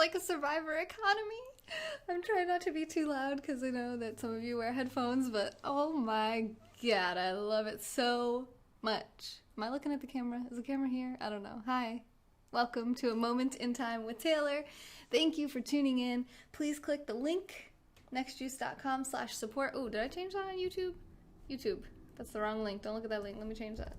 like a Survivor economy. I'm trying not to be too loud because I know that some of you wear headphones, but oh my god, I love it so much. Am I looking at the camera? Is the camera here? I don't know. Hi. Welcome to A Moment in Time with Taylor. Thank you for tuning in. Please click the link, nextjuice.com/support. Oh, did I change that on YouTube? YouTube. That's the wrong link. Don't look at that link. Let me change that.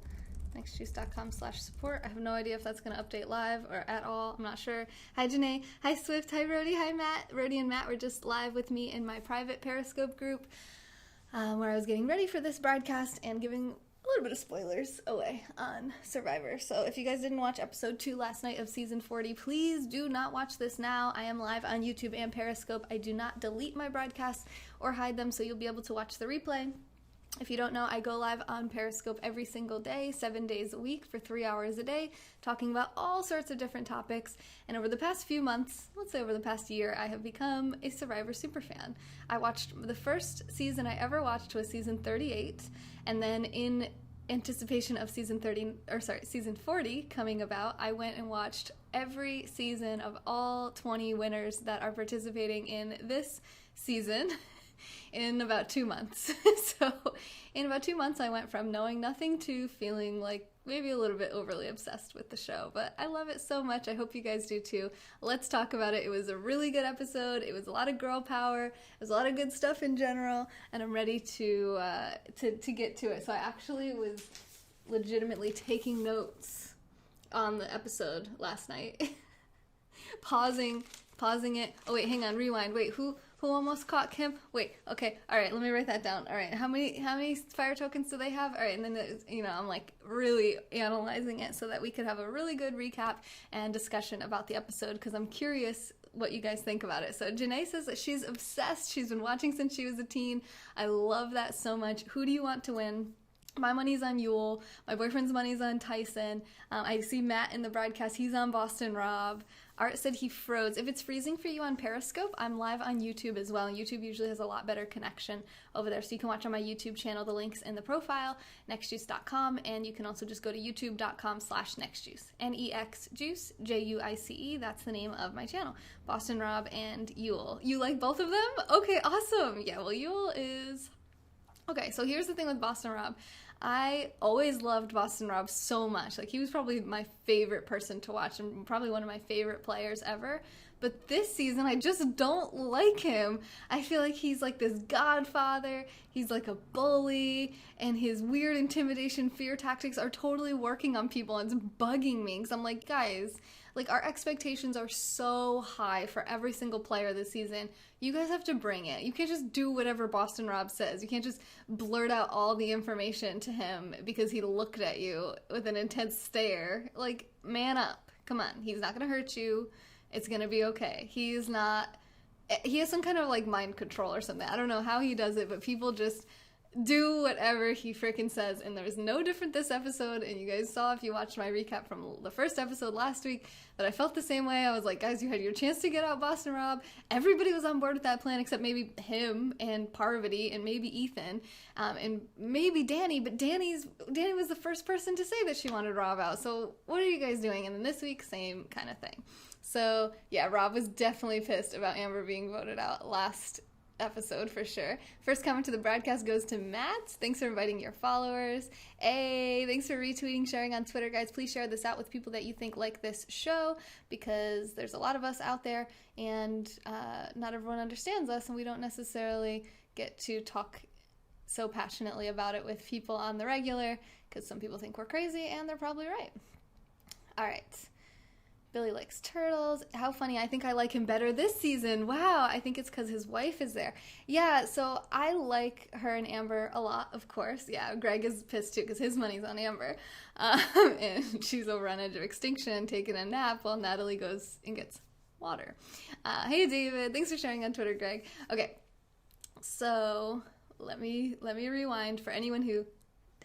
nextjuice.com/support. I have no idea if that's going to update live or at all. I'm not sure. Hi, Janae. Hi, Swift. Hi, Rhodey. Hi, Matt. Rhodey and Matt were just live with me in my private Periscope group where I was getting ready for this broadcast and giving a little bit of spoilers away on Survivor. So if you guys didn't watch episode 2 last night of season 40, please do not watch this now. I am live on YouTube and Periscope. I do not delete my broadcasts or hide them, so you'll be able to watch the replay. If you don't know, I go live on Periscope every single day, 7 days a week for 3 hours a day, talking about all sorts of different topics. And over the past few months, let's say over the past year, I have become a Survivor superfan. I watched the first season I ever watched was season 38, and then in anticipation of season 40 coming about, I went and watched every season of all 20 winners that are participating in this season. In about 2 months. So in about 2 months I went from knowing nothing to feeling like maybe a little bit overly obsessed with the show, but I love it so much. I hope you guys do too. Let's talk about it. It was a really good episode. It was a lot of girl power. It was a lot of good stuff in general, and I'm ready to get to it. So I actually was legitimately taking notes on the episode last night. pausing it. Oh wait, hang on, rewind. Wait, who almost caught Kim? Wait, okay, all right, let me write that down. All right, how many fire tokens do they have? All right, and then I'm like really analyzing it so that we could have a really good recap and discussion about the episode, because I'm curious what you guys think about it. So Janae says that she's obsessed. She's been watching since she was a teen. I love that so much. Who do you want to win? My money's on Yul. My boyfriend's money's on Tyson. I see Matt in the broadcast. He's on Boston Rob. Art said he froze. If it's freezing for you on Periscope, I'm live on YouTube as well. YouTube usually has a lot better connection over there, so you can watch on my YouTube channel. The link's in the profile, nextjuice.com, and you can also just go to youtube.com/nextjuice. NEXJuice, JUICE. That's the name of my channel. Boston Rob and Yul. You like both of them? Okay, awesome. Yeah, well, Yul is... Okay, so here's the thing with Boston Rob. I always loved Boston Rob so much. Like, he was probably my favorite person to watch and probably one of my favorite players ever. But this season, I just don't like him. I feel like he's like this godfather. He's like a bully, and his weird intimidation, fear tactics are totally working on people, and it's bugging me. Because I'm like, guys, like, our expectations are so high for every single player this season. You guys have to bring it. You can't just do whatever Boston Rob says. You can't just blurt out all the information to him because he looked at you with an intense stare. Like, man up. Come on. He's not going to hurt you. It's going to be okay. He has some kind of, like, mind control or something. I don't know how he does it, but people just do whatever he freaking says, and there was no different this episode. And you guys saw, if you watched my recap from the first episode last week, that I felt the same way. I was like, guys, you had your chance to get out Boston Rob. Everybody was on board with that plan except maybe him and Parvati and maybe Ethan and maybe Danny, but Danny was the first person to say that she wanted Rob out. So what are you guys doing? And then this week, same kind of thing. So yeah, Rob was definitely pissed about Amber being voted out last episode for sure. First comment to the broadcast goes to Matt. Thanks for inviting your followers. Hey, thanks for retweeting, sharing on Twitter, guys. Please share this out with people that you think like this show, because there's a lot of us out there, and not everyone understands us, and we don't necessarily get to talk so passionately about it with people on the regular, because some people think we're crazy, and they're probably right. All right. Billy likes turtles. How funny. I think I like him better this season. Wow. I think it's because his wife is there. Yeah, so I like her and Amber a lot, of course. Yeah, Greg is pissed too because his money's on Amber. And she's over on edge of extinction, taking a nap while Natalie goes and gets water. Hey, David. Thanks for sharing on Twitter, Greg. Okay, so let me rewind for anyone who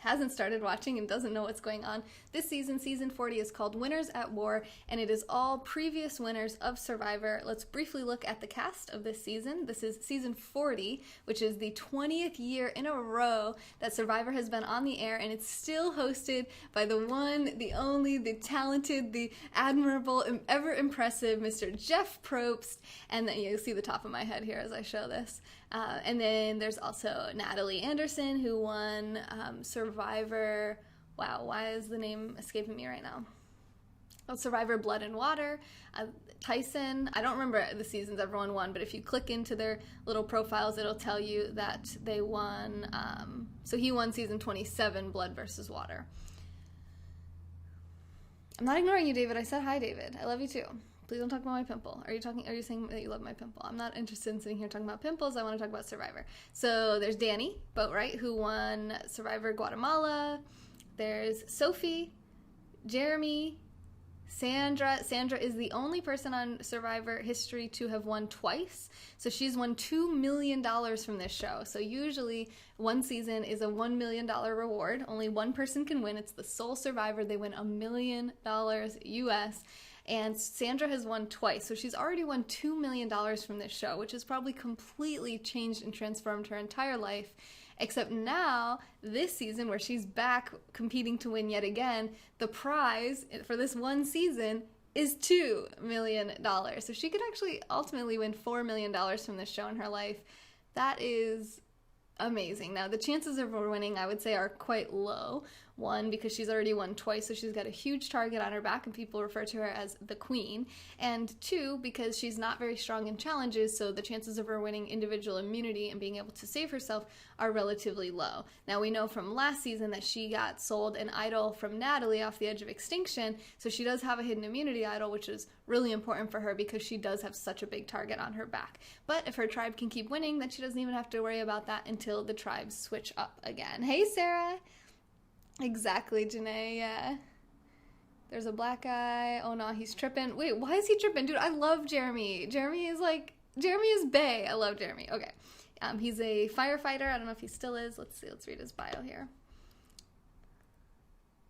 hasn't started watching and doesn't know what's going on, this season, season 40, is called Winners at War, and it is all previous winners of Survivor. Let's briefly look at the cast of this season. This is season 40, which is the 20th year in a row that Survivor has been on the air, and it's still hosted by the one, the only, the talented, the admirable, ever impressive Mr. Jeff Probst, and then you'll see the top of my head here as I show this. And then there's also Natalie Anderson, who won Survivor. Wow, why is the name escaping me right now? Oh, Survivor Blood and Water. Tyson, I don't remember the seasons everyone won, but if you click into their little profiles, it'll tell you that they won. So he won season 27, Blood versus Water. I'm not ignoring you, David. I said hi, David. I love you too. Please don't talk about my pimple. Are you saying that you love my pimple? I'm not interested in sitting here talking about pimples. I want to talk about Survivor. So there's Danny Boatwright, who won Survivor Guatemala. There's Sophie, Jeremy, Sandra. Sandra is the only person on Survivor history to have won twice. So she's won $2 million from this show. So usually one season is a $1 million reward. Only one person can win. It's the sole survivor. They win $1 million US. And Sandra has won twice, so she's already won $2 million from this show, which has probably completely changed and transformed her entire life. Except now, this season, where she's back competing to win yet again, the prize for this one season is $2 million. So she could actually ultimately win $4 million from this show in her life. That is amazing. Now, the chances of her winning, I would say, are quite low. One, because she's already won twice, so she's got a huge target on her back, and people refer to her as the queen. And two, because she's not very strong in challenges, so the chances of her winning individual immunity and being able to save herself are relatively low. Now, we know from last season that she got sold an idol from Natalie off the edge of extinction, so she does have a hidden immunity idol, which is really important for her because she does have such a big target on her back. But if her tribe can keep winning, then she doesn't even have to worry about that until the tribes switch up again. Hey, Sarah! Exactly, Janae, yeah. There's a black guy. Oh, no, he's tripping. Wait, why is he tripping? Dude, I love Jeremy. Jeremy is bae. I love Jeremy. Okay. He's a firefighter. I don't know if he still is. Let's see. Let's read his bio here.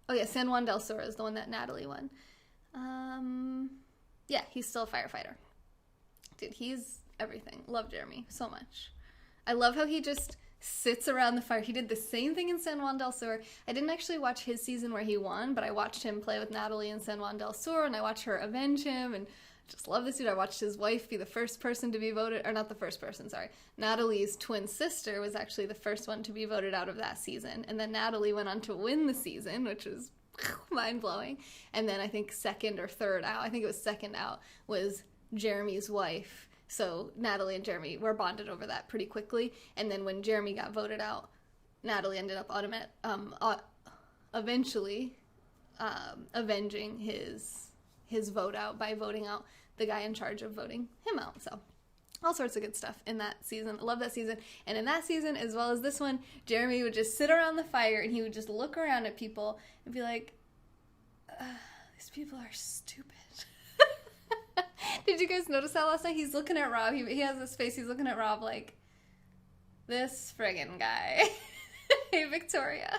Oh, yeah, San Juan del Sur is the one that Natalie won. Yeah, he's still a firefighter. Dude, he's everything. Love Jeremy so much. I love how he just sits around the fire. He did the same thing in San Juan del Sur. I didn't actually watch his season where he won, but I watched him play with Natalie in San Juan del Sur, and I watched her avenge him, and I just love this dude. I watched his wife be the first person to be voted, or not the first person, sorry. Natalie's twin sister was actually the first one to be voted out of that season, and then Natalie went on to win the season, which was mind-blowing. And then I think second or third out, I think it was second out, was Jeremy's wife. So Natalie and Jeremy were bonded over that pretty quickly. And then when Jeremy got voted out, Natalie ended up eventually avenging his vote out by voting out the guy in charge of voting him out. So all sorts of good stuff in that season. I love that season. And in that season, as well as this one, Jeremy would just sit around the fire and he would just look around at people and be like, these people are stupid. Did you guys notice that last night? He's looking at Rob. He has this face. He's looking at Rob like, this friggin' guy. Hey, Victoria.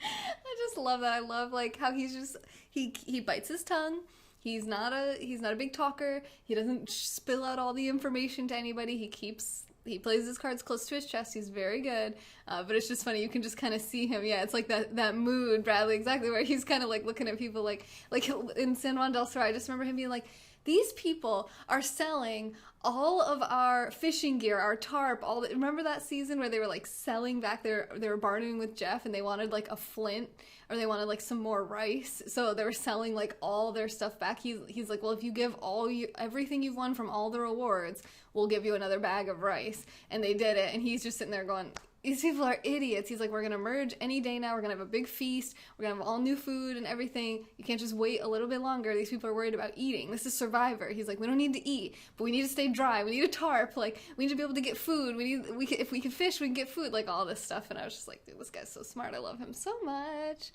I just love that. I love like how he's just, he bites his tongue. He's not a big talker. He doesn't spill out all the information to anybody. He plays his cards close to his chest. He's very good. But it's just funny. You can just kind of see him. Yeah, it's like that mood, Bradley, exactly, where he's kind of like looking at people like in San Juan del Sur. I just remember him being like, these people are selling all of our fishing gear, our tarp, remember that season where they were like selling back they were bartering with Jeff and they wanted like a flint or they wanted like some more rice. So they were selling like all their stuff back. He's like, well, if you give everything you've won from all the rewards, we'll give you another bag of rice. And they did it. And he's just sitting there going, these people are idiots. He's like, we're going to merge any day now. We're going to have a big feast. We're going to have all new food and everything. You can't just wait a little bit longer. These people are worried about eating. This is Survivor. He's like, we don't need to eat, but we need to stay dry. We need a tarp. Like, we need to be able to get food. If we can fish, we can get food. Like, all this stuff. And I was just like, dude, this guy's so smart. I love him so much.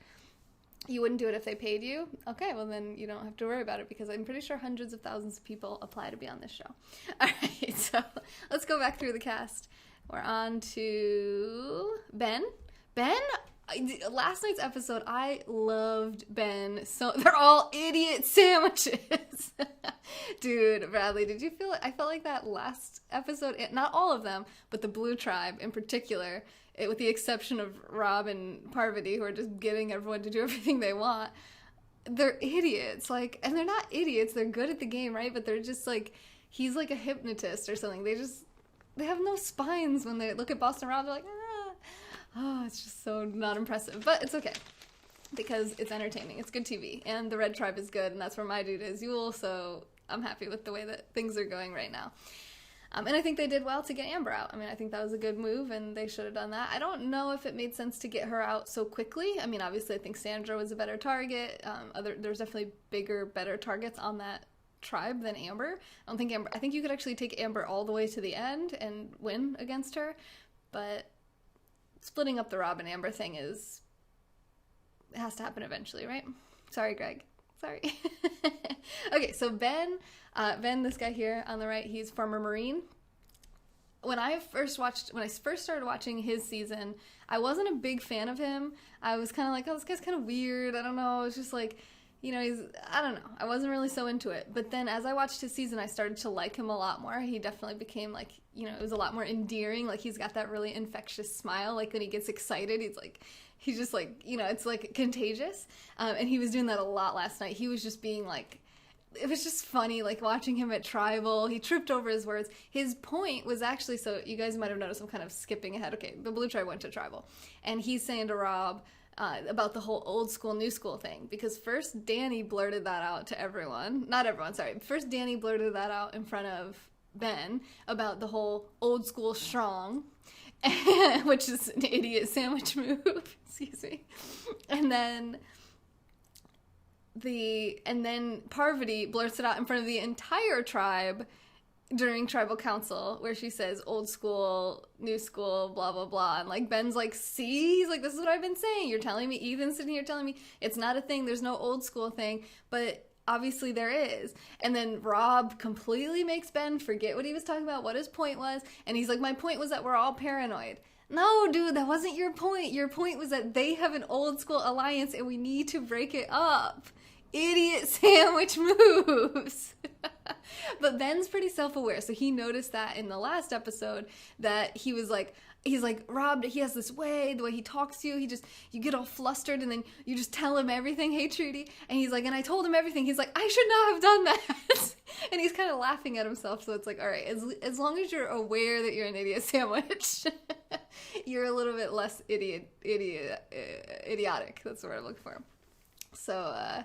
You wouldn't do it if they paid you? Okay, well then you don't have to worry about it because I'm pretty sure hundreds of thousands of people apply to be on this show. All right, so let's go back through the cast. We're on to Ben. Ben, last night's episode, I loved Ben. So they're all idiot sandwiches. Dude, Bradley, did you feel it? I felt like that last episode, not all of them, but the Blue Tribe in particular, with the exception of Rob and Parvati, who are just getting everyone to do everything they want. They're idiots, like, and they're not idiots, they're good at the game, right? But they're just like, he's like a hypnotist or something. They have no spines when they look at Boston Rob. They're like, oh, it's just so not impressive. But it's okay, because it's entertaining. It's good TV, and the Red Tribe is good, and that's where my dude is, Yule, so I'm happy with the way that things are going right now. And I think they did well to get Amber out. I mean, I think that was a good move, and they should have done that. I don't know if it made sense to get her out so quickly. I mean, obviously, I think Sandra was a better target. There's definitely bigger, better targets on that tribe than Amber. I think you could actually take Amber all the way to the end and win against her, but splitting up the Rob and Amber thing it has to happen eventually, right? Sorry, Greg. Sorry. Okay, so Ben, this guy here on the right, he's former Marine. When I first started watching his season, I wasn't a big fan of him. I was kind of like, oh, this guy's kind of weird. I don't know. It's just like, I don't know. I wasn't really so into it. But then as I watched his season, I started to like him a lot more. He definitely became like, it was a lot more endearing. Like, he's got that really infectious smile. Like, when he gets excited, he's just like, it's like contagious. And he was doing that a lot last night. He was just being like, it was just funny, like, watching him at Tribal. He tripped over his words. His point was actually, so you guys might have noticed I'm kind of skipping ahead. Okay, the Blue Tribe went to Tribal. And he's saying to Rob about the whole old school, new school thing. Because first Danny blurted that out to everyone. Not everyone, sorry. First Danny blurted that out in front of Ben about the whole old school strong, which is an idiot sandwich move. Excuse me. And then Parvati blurts it out in front of the entire tribe during tribal council, where she says old school, new school, blah blah blah, and like Ben's like, see, he's like, this is what I've been saying. You're telling me, Ethan's sitting here telling me it's not a thing, there's no old school thing, but obviously there is. And then Rob completely makes Ben forget what he was talking about, what his point was, and he's like, my point was that we're all paranoid. No, dude, that wasn't your point. Your point was that they have an old school alliance and we need to break it up. Idiot sandwich moves. But Ben's pretty self-aware, so he noticed that in the last episode that he's like, Rob, he has this way, the way he talks to you, you get all flustered and then you just tell him everything, hey Trudy, and he's like, and I told him everything, he's like, I should not have done that. And he's kind of laughing at himself, so it's like, all right, as long as you're aware that you're an idiot sandwich, you're a little bit less idiotic, that's the word I'm looking for. So,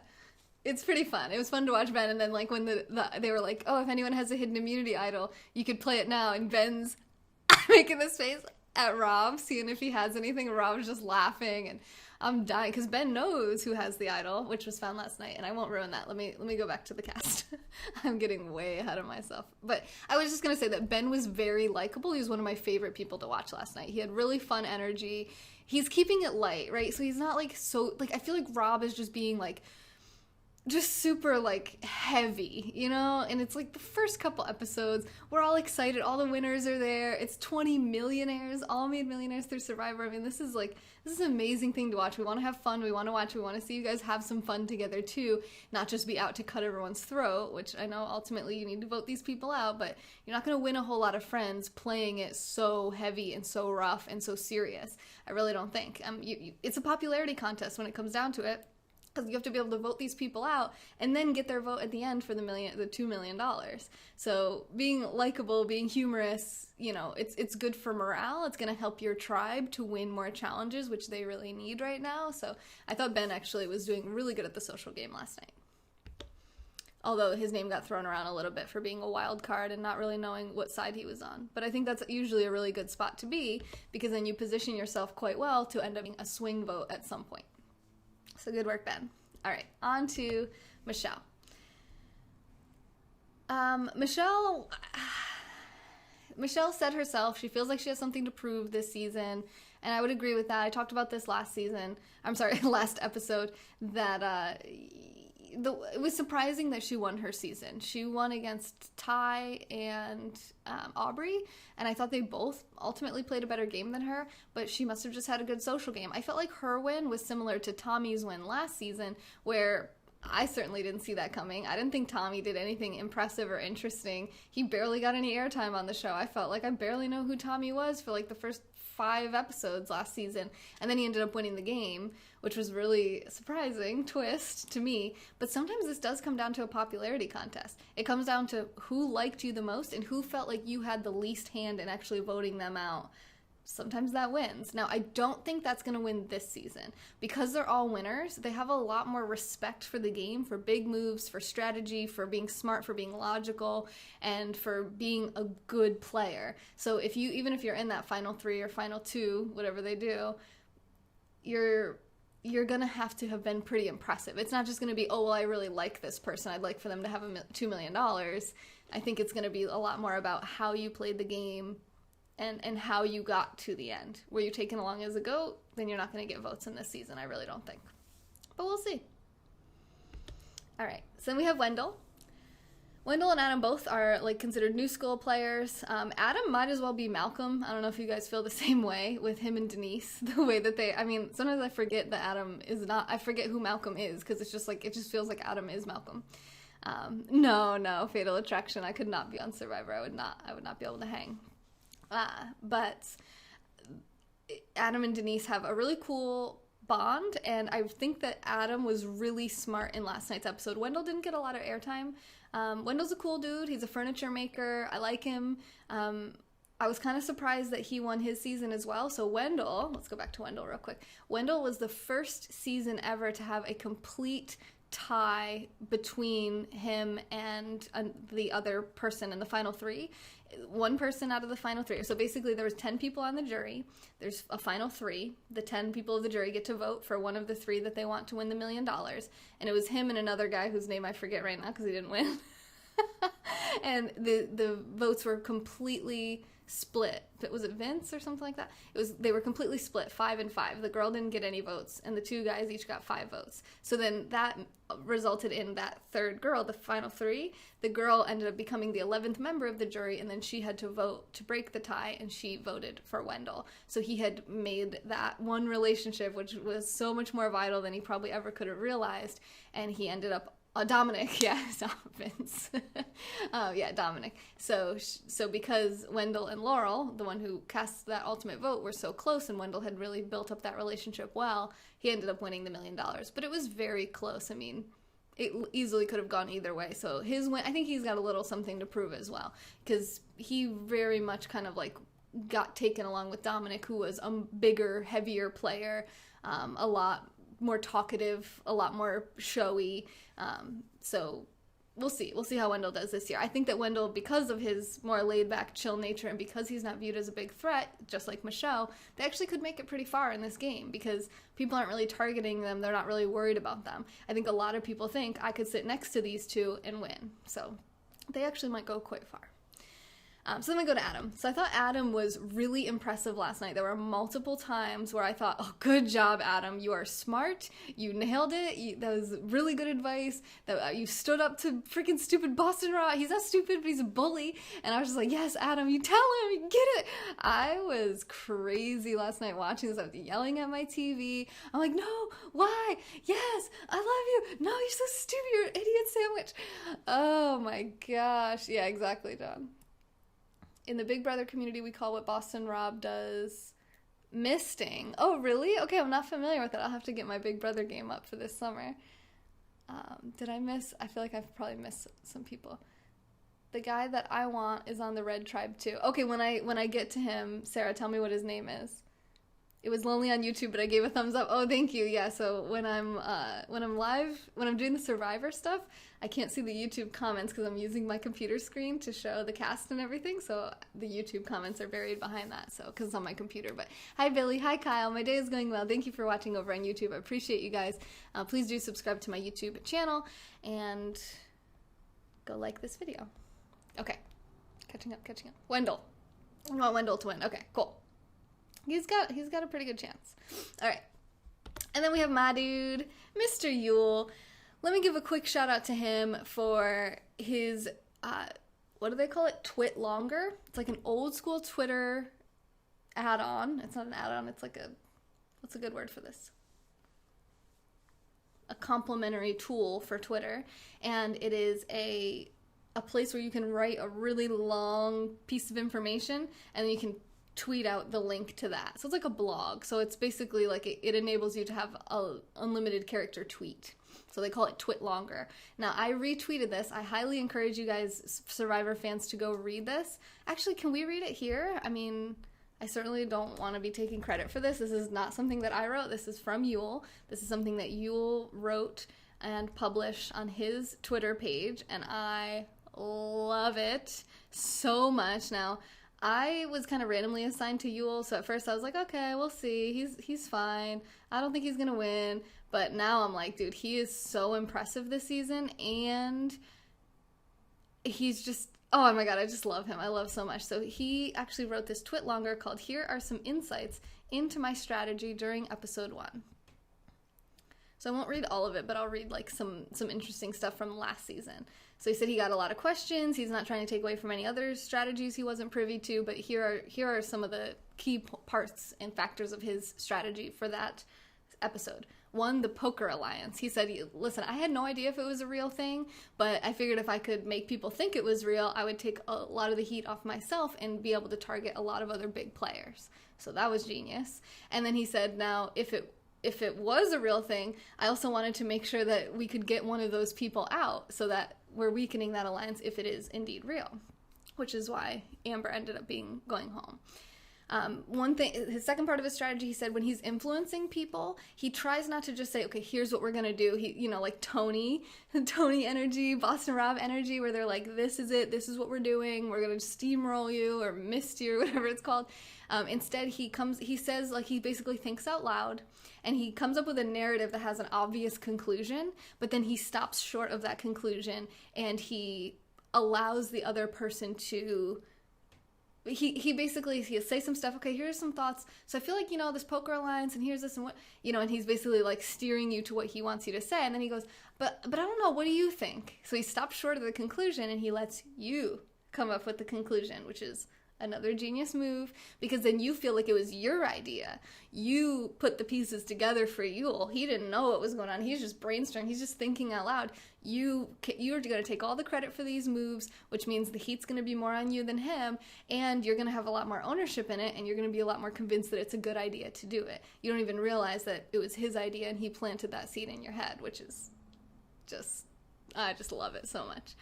it's pretty fun. It was fun to watch Ben, and then like when they were like, oh, if anyone has a hidden immunity idol, you could play it now, and Ben's making this face at Rob, seeing if he has anything, and Rob's just laughing, and I'm dying, because Ben knows who has the idol, which was found last night, and I won't ruin that. Let me go back to the cast. I'm getting way ahead of myself. But I was just going to say that Ben was very likable. He was one of my favorite people to watch last night. He had really fun energy. He's keeping it light, right? So he's not like so, like, I feel like Rob is just being like, just super like heavy, and it's like the first couple episodes, we're all excited, all the winners are there, it's 20 millionaires, all made millionaires through Survivor. I mean, this is an amazing thing to watch. We want to have fun, we want to watch, we want to see you guys have some fun together too, not just be out to cut everyone's throat, which I know ultimately you need to vote these people out, but you're not going to win a whole lot of friends playing it so heavy and so rough and so serious. I really don't think. It's a popularity contest when it comes down to it, because you have to be able to vote these people out and then get their vote at the end for the $2 million. So being likable, being humorous, it's good for morale. It's going to help your tribe to win more challenges, which they really need right now. So I thought Ben actually was doing really good at the social game last night. Although his name got thrown around a little bit for being a wild card and not really knowing what side he was on. But I think that's usually a really good spot to be, because then you position yourself quite well to end up being a swing vote at some point. So good work, Ben. All right, on to Michelle. Michelle said herself she feels like she has something to prove this season, and I would agree with that. I talked about this last episode, that it was surprising that she won her season. She won against Ty and Aubrey, and I thought they both ultimately played a better game than her, but she must have just had a good social game. I felt like her win was similar to Tommy's win last season, where I certainly didn't see that coming. I didn't think Tommy did anything impressive or interesting. He barely got any airtime on the show. I felt like I barely know who Tommy was for like the first 5 episodes last season, and then he ended up winning the game, which was really a surprising twist to me. But sometimes this does come down to a popularity contest. It comes down to who liked you the most and who felt like you had the least hand in actually voting them out. Sometimes that wins. Now, I don't think that's going to win this season. Because they're all winners, they have a lot more respect for the game, for big moves, for strategy, for being smart, for being logical, and for being a good player. So even if you're in that final 3 or final 2, whatever they do, you're going to have been pretty impressive. It's not just going to be, oh, well, I really like this person. I'd like for them to have $2 million. I think it's going to be a lot more about how you played the game, and how you got to the end. Were you taken along as a goat? Then you're not going to get votes in this season, I really don't think. But we'll see. All right, so then we have Wendell. Wendell and Adam both are like considered new school players. Adam might as well be Malcolm. I don't know if you guys feel the same way with him and Denise. The way that sometimes I forget that Adam is not, I forget who Malcolm is, because it's just like, it just feels like Adam is Malcolm. No, Fatal Attraction. I could not be on Survivor. I would not be able to hang. But Adam and Denise have a really cool bond, and I think that Adam was really smart in last night's episode. Wendell didn't get a lot of airtime. Wendell's a cool dude. He's a furniture maker. I like him. I was kind of surprised that he won his season as well. So Wendell, let's go back to Wendell real quick. Wendell was the first season ever to have a complete tie between him and the other person in the final 3. One person out of the final 3. So basically there was 10 people on the jury. There's a final 3. The 10 people of the jury get to vote for one of the 3 that they want to win the $1 million. And it was him and another guy whose name I forget right now because he didn't win. And the votes were completely split. Was it Vince or something like that? They were completely split, 5 and 5. The girl didn't get any votes, and the 2 guys each got 5 votes. So then that resulted in that third girl, the final 3. The girl ended up becoming the 11th member of the jury, and then she had to vote to break the tie, and she voted for Wendell. So he had made that one relationship, which was so much more vital than he probably ever could have realized, and he ended up Dominic, yeah, it's not Vince. Dominic. So because Wendell and Laurel, the one who cast that ultimate vote, were so close, and Wendell had really built up that relationship well, he ended up winning the $1 million. But it was very close. I mean, it easily could have gone either way. So his win, I think he's got a little something to prove as well, because he very much kind of like got taken along with Dominic, who was a bigger, heavier player, a lot more talkative, a lot more showy. So we'll see. We'll see how Wendell does this year. I think that Wendell, because of his more laid-back, chill nature, and because he's not viewed as a big threat, just like Michelle, they actually could make it pretty far in this game because people aren't really targeting them. They're not really worried about them. I think a lot of people think I could sit next to these 2 and win. So they actually might go quite far. So then we go to Adam. So I thought Adam was really impressive last night. There were multiple times where I thought, oh, good job, Adam. You are smart. You nailed it. That was really good advice. You stood up to freaking stupid Boston Rob. He's not stupid, but he's a bully. And I was just like, yes, Adam, you tell him. You get it. I was crazy last night watching this. I was yelling at my TV. I'm like, no, why? Yes, I love you. No, you're so stupid. You're an idiot sandwich. Oh, my gosh. Yeah, exactly, John. In the Big Brother community, we call what Boston Rob does misting. Oh, really? Okay, I'm not familiar with it. I'll have to get my Big Brother game up for this summer. Did I miss? I feel like I've probably missed some people. The guy that I want is on the Red Tribe too. Okay, when I get to him, Sarah, tell me what his name is. It was lonely on YouTube, but I gave a thumbs up. Oh, thank you. Yeah, so when I'm doing the Survivor stuff, I can't see the YouTube comments because I'm using my computer screen to show the cast and everything. So the YouTube comments are buried behind that. So because it's on my computer. But hi, Billy. Hi, Kyle. My day is going well. Thank you for watching over on YouTube. I appreciate you guys. Please do subscribe to my YouTube channel and go like this video. Okay, catching up. Wendell. I want Wendell to win. Okay, cool. He's got a pretty good chance. All right. And then we have my dude, Mr. Yule. let me give a quick shout out to him for his, what do they call it? Twit Longer. It's like an old school Twitter add-on. It's not an add-on, it's like what's a good word for this? A complementary tool for Twitter. And it is a place where you can write a really long piece of information and then you can tweet out the link to that. So it's like a blog. So it's basically like it enables you to have an unlimited character tweet. So they call it Twit Longer. Now, I retweeted this. I highly encourage you guys, Survivor fans, to go read this. Actually, can we read it here? I mean, I certainly don't want to be taking credit for this. This is not something that I wrote. This is from Yule. This is something that Yule wrote and published on his Twitter page, and I love it so much. Now, I was kind of randomly assigned to Yule, so at first I was like, okay, we'll see. He's fine. I don't think he's gonna win. But now I'm like, dude, he is so impressive this season, and he's just, oh my god, I just love him. I love so much. So he actually wrote this Twit Longer called "Here Are Some Insights into My Strategy During Episode 1." So I won't read all of it, but I'll read like some interesting stuff from last season. So he said he got a lot of questions. He's not trying to take away from any other strategies he wasn't privy to, but here are some of the key parts and factors of his strategy for that episode. 1, the poker alliance. He said, listen, I had no idea if it was a real thing, but I figured if I could make people think it was real, I would take a lot of the heat off myself and be able to target a lot of other big players. So that was genius. And then he said, now, if it was a real thing, I also wanted to make sure that we could get one of those people out so that we're weakening that alliance if it is indeed real, which is why Amber ended up going home. One thing, his second part of his strategy, he said when he's influencing people, he tries not to just say, okay, here's what we're going to do. He, like Tony energy, Boston Rob energy, where they're like, this is it. This is what we're doing. We're going to steamroll you or mist you or whatever it's called. Instead, he says, like, he basically thinks out loud and he comes up with a narrative that has an obvious conclusion, but then he stops short of that conclusion and he allows the other person to... He basically, he'll say some stuff, okay, here's some thoughts, so I feel like, this poker alliance, and here's this, and what, and he's basically, like, steering you to what he wants you to say, and then he goes, but I don't know, what do you think? So he stops short of the conclusion, and he lets you come up with the conclusion, which is another genius move, because then you feel like it was your idea. You put the pieces together for Yule. He didn't know what was going on. He's just brainstorming. He's just thinking out loud. You're going to take all the credit for these moves, which means the heat's going to be more on you than him, and you're going to have a lot more ownership in it, and you're going to be a lot more convinced that it's a good idea to do it. You don't even realize that it was his idea, and he planted that seed in your head, which is I just love it so much.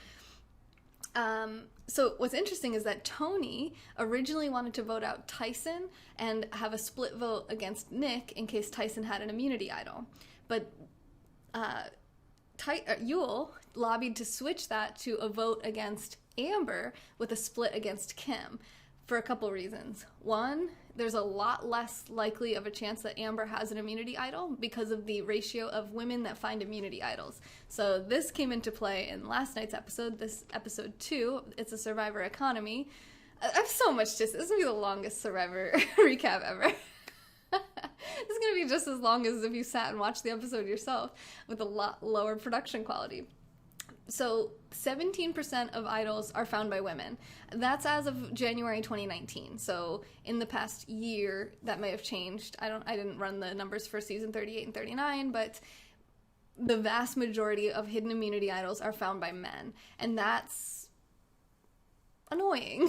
So what's interesting is that Tony originally wanted to vote out Tyson and have a split vote against Nick in case Tyson had an immunity idol. But Yule lobbied to switch that to a vote against Amber with a split against Kim for a couple reasons. One, there's a lot less likely of a chance that Amber has an immunity idol because of the ratio of women that find immunity idols. So this came into play in last night's episode, this episode 2. It's a Survivor economy. I have so much this is going to be the longest Survivor recap ever. It's going to be just as long as if you sat and watched the episode yourself with a lot lower production quality. So 17% of idols are found by women. That's as of January 2019. So in the past year, that may have changed. I didn't run the numbers for season 38 and 39, but the vast majority of hidden immunity idols are found by men. And that's annoying,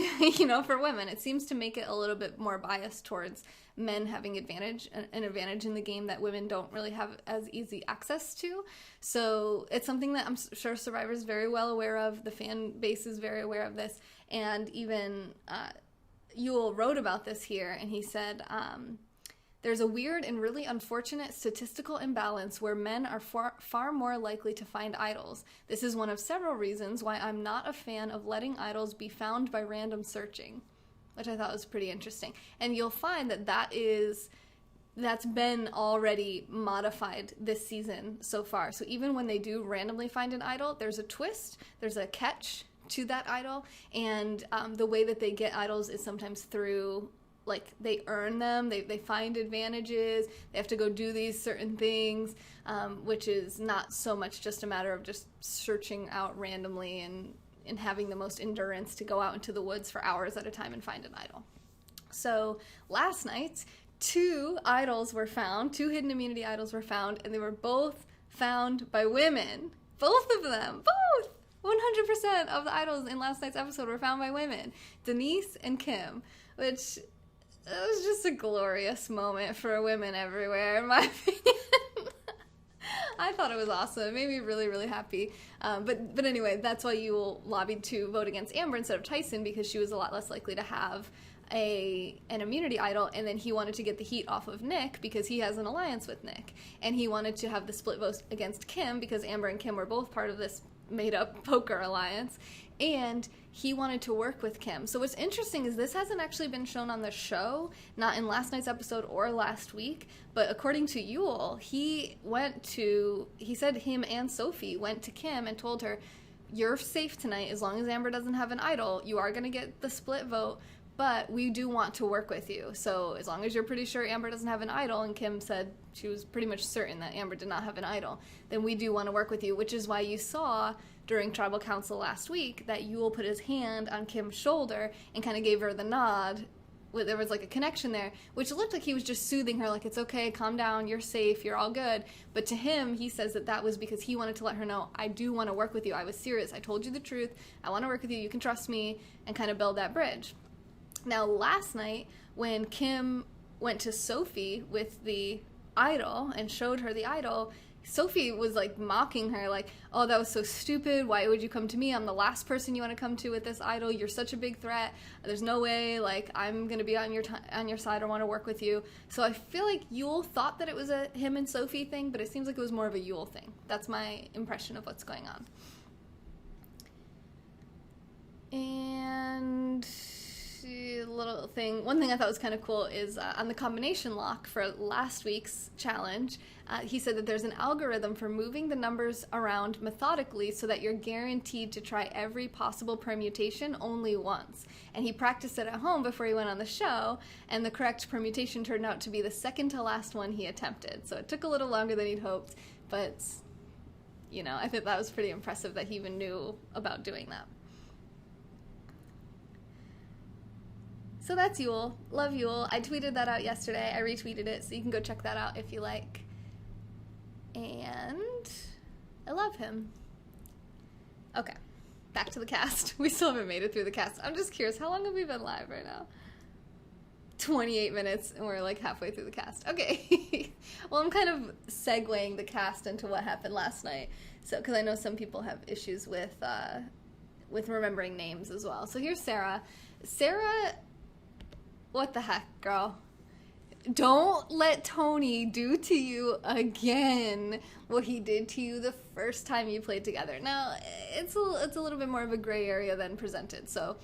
for women. It seems to make it a little bit more biased towards men having an advantage in the game that women don't really have as easy access to. So it's something that I'm sure Survivor's very well aware of. The fan base is very aware of this. And even Yule wrote about this here, and he said, there's a weird and really unfortunate statistical imbalance where men are far more likely to find idols. This is one of several reasons why I'm not a fan of letting idols be found by random searching, which I thought was pretty interesting. And you'll find that that's been already modified this season so far. So even when they do randomly find an idol, there's a twist, there's a catch to that idol, and the way that they get idols is sometimes through like, they earn them, they find advantages, they have to go do these certain things, which is not so much just a matter of just searching out randomly and having the most endurance to go out into the woods for hours at a time and find an idol. So last night, 2 idols were found, 2 hidden immunity idols were found, and they were both found by women. Both of them, both! 100% of the idols in last night's episode were found by women. Denise and Kim, which was just a glorious moment for women everywhere, in my opinion. I thought it was awesome. It made me really, really happy. But anyway, that's why Yule lobbied to vote against Amber instead of Tyson, because she was a lot less likely to have an immunity idol, and then he wanted to get the heat off of Nick because he has an alliance with Nick, and he wanted to have the split vote against Kim because Amber and Kim were both part of this made-up poker alliance, and he wanted to work with Kim. So what's interesting is this hasn't actually been shown on the show, not in last night's episode or last week, but according to Yule, he said him and Sophie went to Kim and told her, you're safe tonight as long as Amber doesn't have an idol, you are going to get the split vote, but we do want to work with you. So as long as you're pretty sure Amber doesn't have an idol, and Kim said she was pretty much certain that Amber did not have an idol, then we do want to work with you, which is why you saw during Tribal Council last week that Yule put his hand on Kim's shoulder and kind of gave her the nod. There was like a connection there, which looked like he was just soothing her, like, it's okay, calm down, you're safe, you're all good. But to him, he says that was because he wanted to let her know, I do want to work with you, I was serious, I told you the truth, I want to work with you, you can trust me, and kind of build that bridge. Now, last night, when Kim went to Sophie with the idol and showed her the idol, Sophie was, like, mocking her, like, oh, that was so stupid, why would you come to me, I'm the last person you want to come to with this idol, you're such a big threat, there's no way, like, I'm going to be on your side, I want to work with you. So I feel like Yule thought that it was a him and Sophie thing, but it seems like it was more of a Yule thing. That's my impression of what's going on. And one thing I thought was kind of cool is on the combination lock for last week's challenge, he said that there's an algorithm for moving the numbers around methodically so that you're guaranteed to try every possible permutation only once. And he practiced it at home before he went on the show, and the correct permutation turned out to be the second to last one he attempted. So it took a little longer than he'd hoped, but, you know, I think that was pretty impressive that he even knew about doing that. So that's Yule. Love Yule. I tweeted that out yesterday. I retweeted it, so you can go check that out if you like. And I love him. Okay, back to the cast. We still haven't made it through the cast. I'm just curious, how long have we been live right now? 28 minutes, and we're like halfway through the cast. Okay. Well, I'm kind of segueing the cast into what happened last night, so because I know some people have issues with remembering names as well. So here's Sarah. Sarah, what the heck, girl? Don't let Tony do to you again what he did to you the first time you played together. Now, it's a little bit more of a gray area than presented. So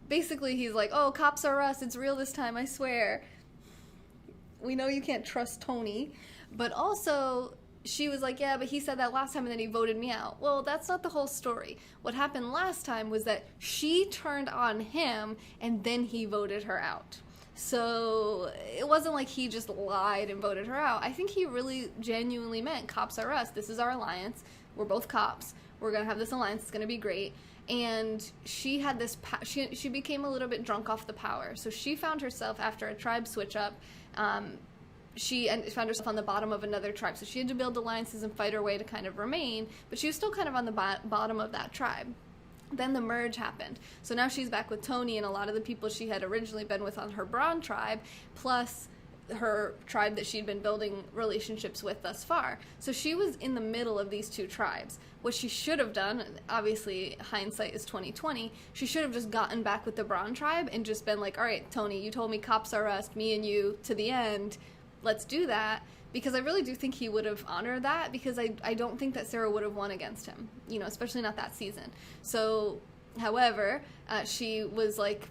basically he's like, oh, cops are us, it's real this time, I swear. We know you can't trust Tony. But also, she was like, yeah, but he said that last time and then he voted me out. Well, that's not the whole story. What happened last time was that she turned on him and then he voted her out. So it wasn't like he just lied and voted her out. I think he really genuinely meant cops are us. This is our alliance. We're both cops. We're going to have this alliance. It's going to be great. And she had this, she became a little bit drunk off the power. So she found herself after a tribe switch up, she found herself on the bottom of another tribe. So she had to build alliances and fight her way to kind of remain, but she was still kind of on the bottom of that tribe. Then the merge happened. So now she's back with Tony and a lot of the people she had originally been with on her Braun tribe, plus her tribe that she'd been building relationships with thus far. So she was in the middle of these two tribes. What she should have done, obviously hindsight is 2020, she should have just gotten back with the Braun tribe and just been like, all right, Tony, you told me cops are us, me and you to the end. Let's do that, because I really do think he would have honored that, because I don't think that Sarah would have won against him, you know, especially not that season. So, however, she was like,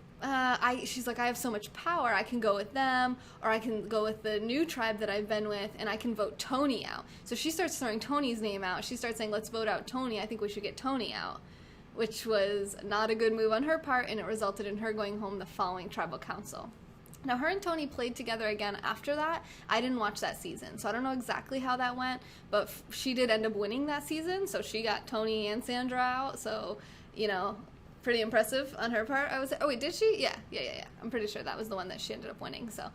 she's like, I have so much power, I can go with them, or I can go with the new tribe that I've been with, and I can vote Tony out. So she starts throwing Tony's name out. She starts saying, let's vote out Tony, I think we should get Tony out, which was not a good move on her part, and it resulted in her going home the following tribal council. Now, her and Tony played together again after that. I didn't watch that season, so I don't know exactly how that went, but she did end up winning that season, so she got Tony and Sandra out, so, you know, pretty impressive on her part, I would say. Oh, wait, did she? Yeah. I'm pretty sure that was the one that she ended up winning, so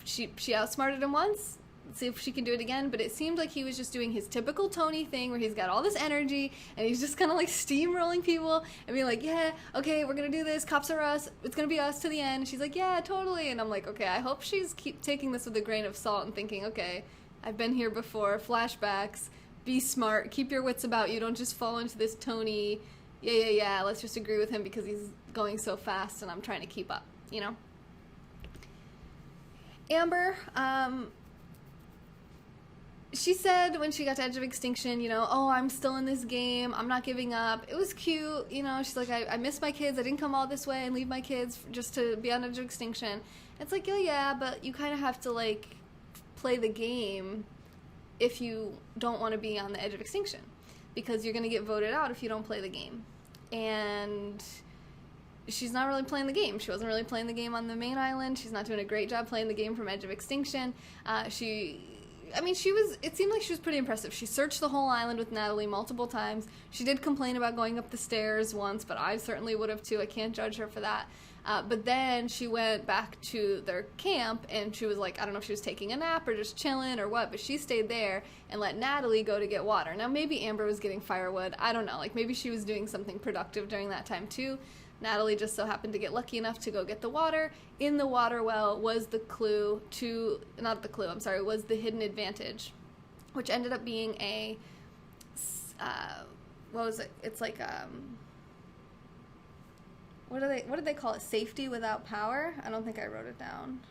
she outsmarted him once. Let's see if she can do it again, but it seemed like he was just doing his typical Tony thing where he's got all this energy and he's just kind of like steamrolling people and being like, yeah, okay, we're gonna do this, cops are us, it's gonna be us to the end. And she's like, yeah, totally. And I'm like, okay, I hope she's keep taking this with a grain of salt and thinking, okay, I've been here before, flashbacks, be smart, keep your wits about you, don't just fall into this Tony, yeah, let's just agree with him because he's going so fast and I'm trying to keep up, you know? Amber, she said when she got to Edge of Extinction, you know, oh, I'm still in this game, I'm not giving up. It was cute, you know, she's like, I miss my kids, I didn't come all this way and leave my kids just to be on Edge of Extinction. It's like, yeah, but you kind of have to, like, play the game if you don't want to be on the Edge of Extinction, because you're going to get voted out if you don't play the game. And she's not really playing the game. She wasn't really playing the game on the main island. She's not doing a great job playing the game from Edge of Extinction. It seemed like she was pretty impressive. She searched the whole island with Natalie multiple times. She did complain about going up the stairs once, but I certainly would have too. I can't judge her for that. But then she went back to their camp, and she was like, I don't know if she was taking a nap or just chilling or what, but she stayed there and let Natalie go to get water. Now, maybe Amber was getting firewood. I don't know. Like, maybe she was doing something productive during that time, too. Natalie just so happened to get lucky enough to go get the water. In the water well was the clue to, was the hidden advantage, which ended up being a, what was it? It's like, what did they call it? Safety without power? I don't think I wrote it down.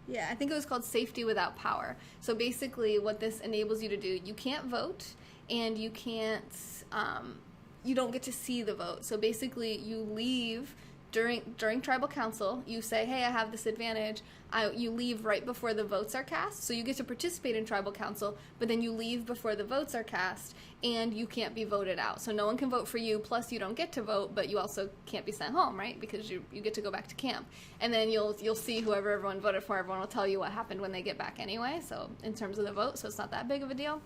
Yeah, I think it was called Safety Without Power. So basically what this enables you to do, you can't vote, and you can't, you don't get to see the vote. So basically you leave during tribal council, you say, hey, I have this advantage. You leave right before the votes are cast, so you get to participate in tribal council, but then you leave before the votes are cast, and you can't be voted out. So no one can vote for you, plus you don't get to vote, but you also can't be sent home, right? Because you get to go back to camp. And then you'll see whoever everyone voted for. Everyone will tell you what happened when they get back anyway, so in terms of the vote, so it's not that big of a deal.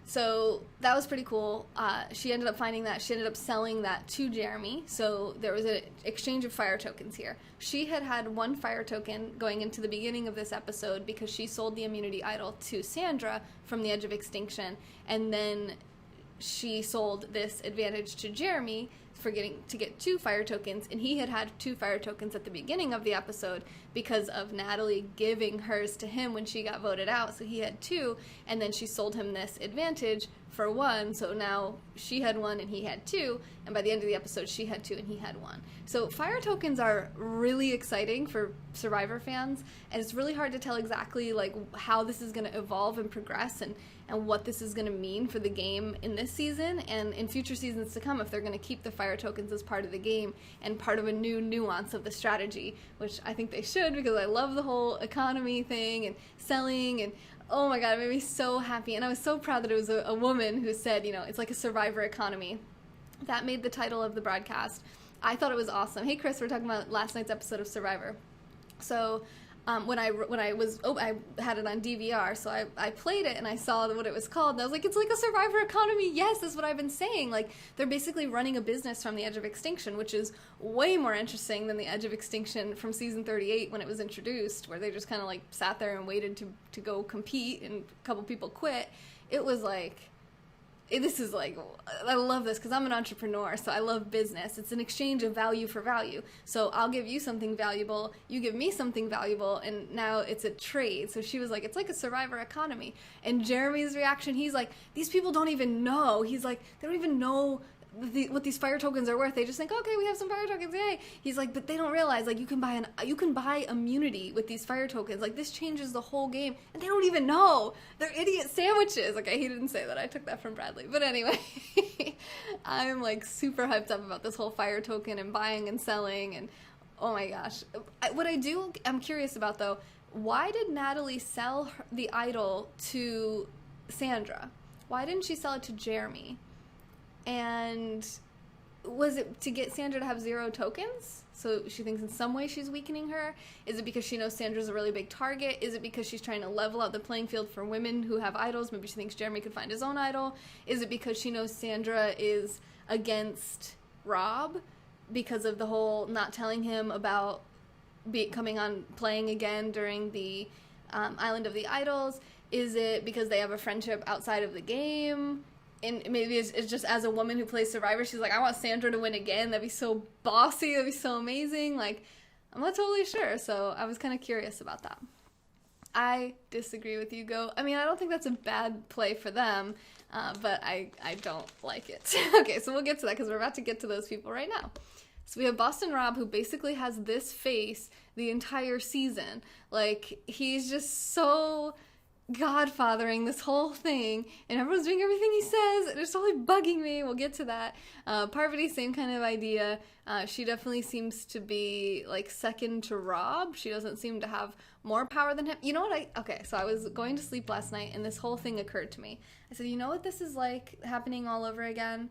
So that was pretty cool. She ended up finding that. She ended up selling that to Jeremy. So there was an exchange of fire tokens here. She had one fire token going into the beginning of this episode because she sold the immunity idol to Sandra from the Edge of Extinction. And then she sold this advantage to Jeremy for getting to get 2 fire tokens, and he had 2 fire tokens at the beginning of the episode because of Natalie giving hers to him when she got voted out, so he had 2, and then she sold him this advantage for 1, so now she had 1 and he had 2, and by the end of the episode she had 2 and he had 1. So fire tokens are really exciting for Survivor fans, and it's really hard to tell exactly like how this is going to evolve and progress and what this is going to mean for the game in this season and in future seasons to come, if they're going to keep the fire tokens as part of the game and part of a new nuance of the strategy, which I think they should, because I love the whole economy thing and selling, and oh my god, it made me so happy. And I was so proud that it was a woman who said, you know, it's like a Survivor economy. That made the title of the broadcast. I thought it was awesome. Hey Chris, we're talking about last night's episode of Survivor. So when I had it on DVR, so I played it and I saw what it was called, and I was like, it's like a Survivor economy. Yes, that's what I've been saying. Like, they're basically running a business from the Edge of Extinction, which is way more interesting than the Edge of Extinction from season 38 when it was introduced, where they just kind of like sat there and waited to go compete, and a couple people quit. It was like, this is like, I love this because I'm an entrepreneur, so I love business. It's an exchange of value for value. So I'll give you something valuable, you give me something valuable, and now it's a trade. So she was like, it's like a Survivor economy. And Jeremy's reaction, he's like, these people don't even know. He's like, they don't even know what these fire tokens are worth. They just think, okay, we have some fire tokens, yay. He's like, but they don't realize, like, you can buy immunity with these fire tokens. Like, this changes the whole game, and they don't even know. They're idiot sandwiches. Okay, he didn't say that. I took that from Bradley. But anyway, I'm like super hyped up about this whole fire token and buying and selling, and oh my gosh. I'm curious about though, why did Natalie sell the idol to Sandra. Why didn't she sell it to Jeremy? And was it to get Sandra to have 0 tokens? So she thinks in some way she's weakening her? Is it because she knows Sandra's a really big target? Is it because she's trying to level out the playing field for women who have idols? Maybe she thinks Jeremy could find his own idol. Is it because she knows Sandra is against Rob because of the whole not telling him about coming on playing again during the Island of the Idols? Is it because they have a friendship outside of the game? And maybe it's just as a woman who plays Survivor, she's like, I want Sandra to win again. That'd be so bossy. That'd be so amazing. Like, I'm not totally sure. So I was kind of curious about that. I disagree with you, Go. I mean, I don't think that's a bad play for them, but I don't like it. Okay, so we'll get to that because we're about to get to those people right now. So we have Boston Rob, who basically has this face the entire season. Like, he's just so godfathering this whole thing, and everyone's doing everything he says, and it's totally bugging me. We'll get to that. Parvati, same kind of idea. She definitely seems to be, like, second to Rob. She doesn't seem to have more power than him. You know what okay, so I was going to sleep last night, and this whole thing occurred to me. I said, you know what this is like happening all over again?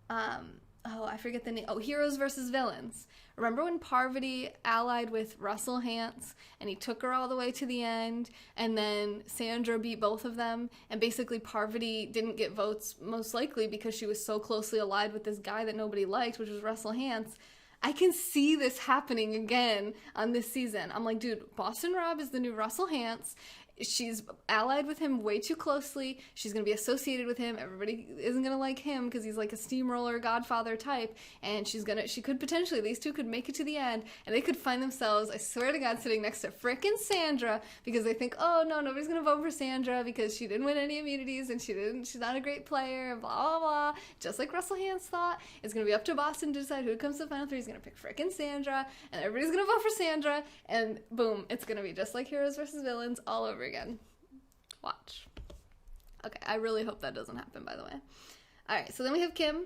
I forget the name. Oh, Heroes versus Villains. Remember when Parvati allied with Russell Hantz and he took her all the way to the end, and then Sandra beat both of them, and basically Parvati didn't get votes most likely because she was so closely allied with this guy that nobody liked, which was Russell Hantz. I can see this happening again on this season. I'm like, dude, Boston Rob is the new Russell Hantz. She's allied with him way too closely. She's going to be associated with him. Everybody isn't going to like him because he's like a steamroller godfather type. And she could potentially, these two could make it to the end, and they could find themselves, I swear to God, sitting next to frickin' Sandra because they think, oh no, nobody's going to vote for Sandra because she didn't win any immunities and she's not a great player, blah, blah, blah. Just like Russell Hantz thought. It's going to be up to Boston to decide who comes to the final 3. He's going to pick frickin' Sandra, and everybody's going to vote for Sandra, and boom, it's going to be just like Heroes versus Villains all over again. Watch. Okay, I really hope that doesn't happen, by the way. Alright, so then we have Kim,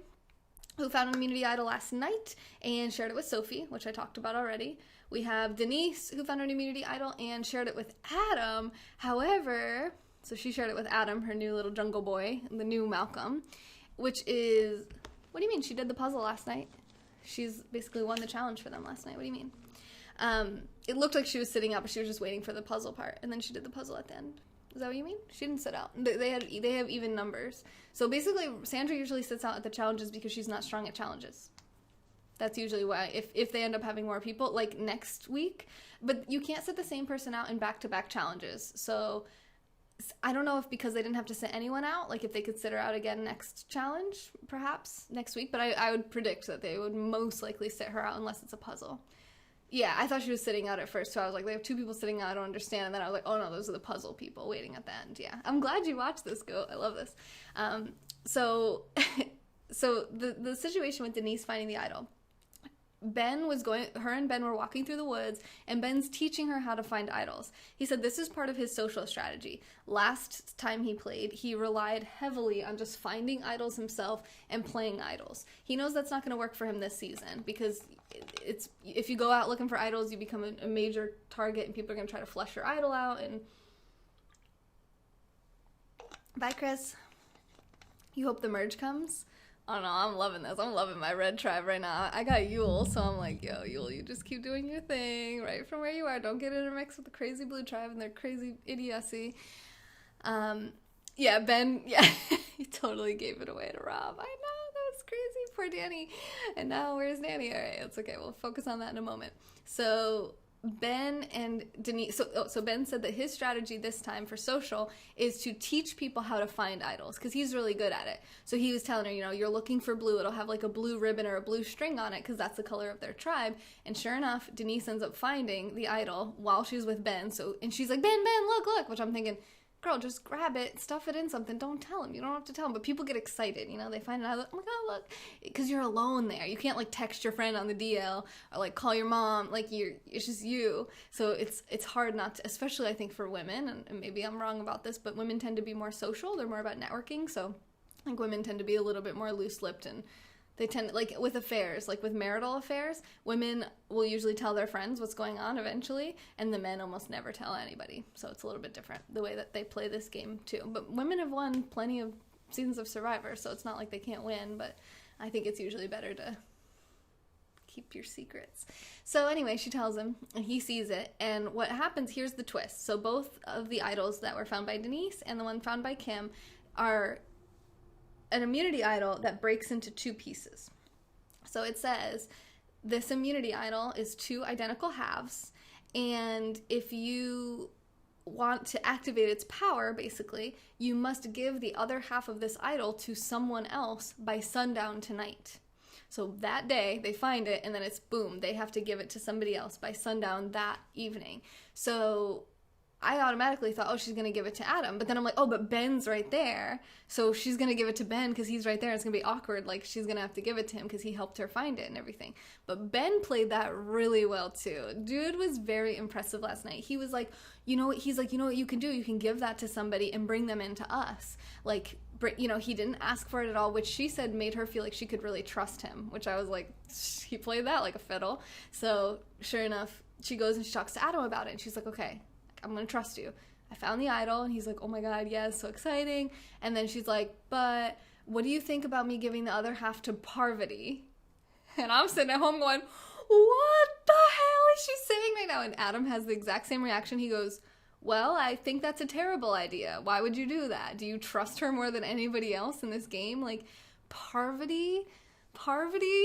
who found an immunity idol last night and shared it with Sophie, which I talked about already. We have Denise, who found an immunity idol and shared it with Adam. However, so she shared it with Adam, her new little jungle boy, the new Malcolm, which is, what do you mean? She did the puzzle last night. She's basically won the challenge for them last night. What do you mean? It looked like she was sitting up, but she was just waiting for the puzzle part, and then she did the puzzle at the end. Is that what you mean? She didn't sit out. They have even numbers. So basically, Sandra usually sits out at the challenges because she's not strong at challenges. That's usually why, if they end up having more people, like next week. But you can't sit the same person out in back-to-back challenges. So I don't know if because they didn't have to sit anyone out, like if they could sit her out again next challenge, perhaps, next week. But I would predict that they would most likely sit her out unless it's a puzzle. Yeah, I thought she was sitting out at first, so I was like, they have 2 people sitting out, I don't understand. And then I was like, oh no, those are the puzzle people waiting at the end. Yeah, I'm glad you watched this, Goat. I love this. So the situation with Denise finding the idol. Her and Ben were walking through the woods, and Ben's teaching her how to find idols. He said this is part of his social strategy. Last time he played, he relied heavily on just finding idols himself and playing idols. He knows that's not going to work for him this season, because if you go out looking for idols, you become a major target, and people are going to try to flush your idol out. And bye, Chris. You hope the merge comes? Oh no, I'm loving this. I'm loving my red tribe right now. I got Yule, so I'm like, yo, Yule, you just keep doing your thing right from where you are. Don't get intermixed with the crazy blue tribe and their crazy idiocy. Yeah, Ben, yeah, he totally gave it away to Rob. I know, that was crazy. Poor Danny. And now where's Nanny? All right, it's okay. We'll focus on that in a moment. So Ben and Denise, so Ben said that his strategy this time for social is to teach people how to find idols, because he's really good at it. So he was telling her, you're looking for blue, it'll have like a blue ribbon or a blue string on it, because that's the color of their tribe. And sure enough, Denise ends up finding the idol while she's with Ben. And she's like, Ben, look, which I'm thinking, girl, just grab it, stuff it in something, don't tell him. You don't have to tell him. But people get excited, they find an idol, oh my god, look, because you're alone there. You can't like text your friend on the DL or like call your mom, like it's just you. So it's hard not to, especially I think for women, and maybe I'm wrong about this, but women tend to be more social. They're more about networking. So I think women tend to be a little bit more loose-lipped and They tend, like with affairs, like with marital affairs, women will usually tell their friends what's going on eventually, and the men almost never tell anybody. So it's a little bit different, the way that they play this game too. But women have won plenty of seasons of Survivor, so it's not like they can't win, but I think it's usually better to keep your secrets. So anyway, she tells him, and he sees it, and what happens, here's the twist. So both of the idols that were found by Denise and the one found by Kim are an immunity idol that breaks into two pieces. So it says this immunity idol is two identical halves, and if you want to activate its power, basically, you must give the other half of this idol to someone else by sundown tonight. So that day, they find it, and then it's boom, they have to give it to somebody else by sundown that evening. So I automatically thought, oh, she's going to give it to Adam. But then I'm like, oh, but Ben's right there. So she's going to give it to Ben because he's right there. It's going to be awkward. Like, she's going to have to give it to him because he helped her find it and everything. But Ben played that really well, too. Dude was very impressive last night. He was like, you know what you can do? You can give that to somebody and bring them into us. Like, you know, he didn't ask for it at all, which she said made her feel like she could really trust him, which I was like, he played that like a fiddle. So sure enough, she goes and she talks to Adam about it. And she's like, okay, I'm going to trust you. I found the idol. And he's like, oh my God, yes, so exciting. And then she's like, but what do you think about me giving the other half to Parvati? And I'm sitting at home going, what the hell is she saying right now? And Adam has the exact same reaction. He goes, well, I think that's a terrible idea. Why would you do that? Do you trust her more than anybody else in this game? Like, Parvati? Freaking Parvati?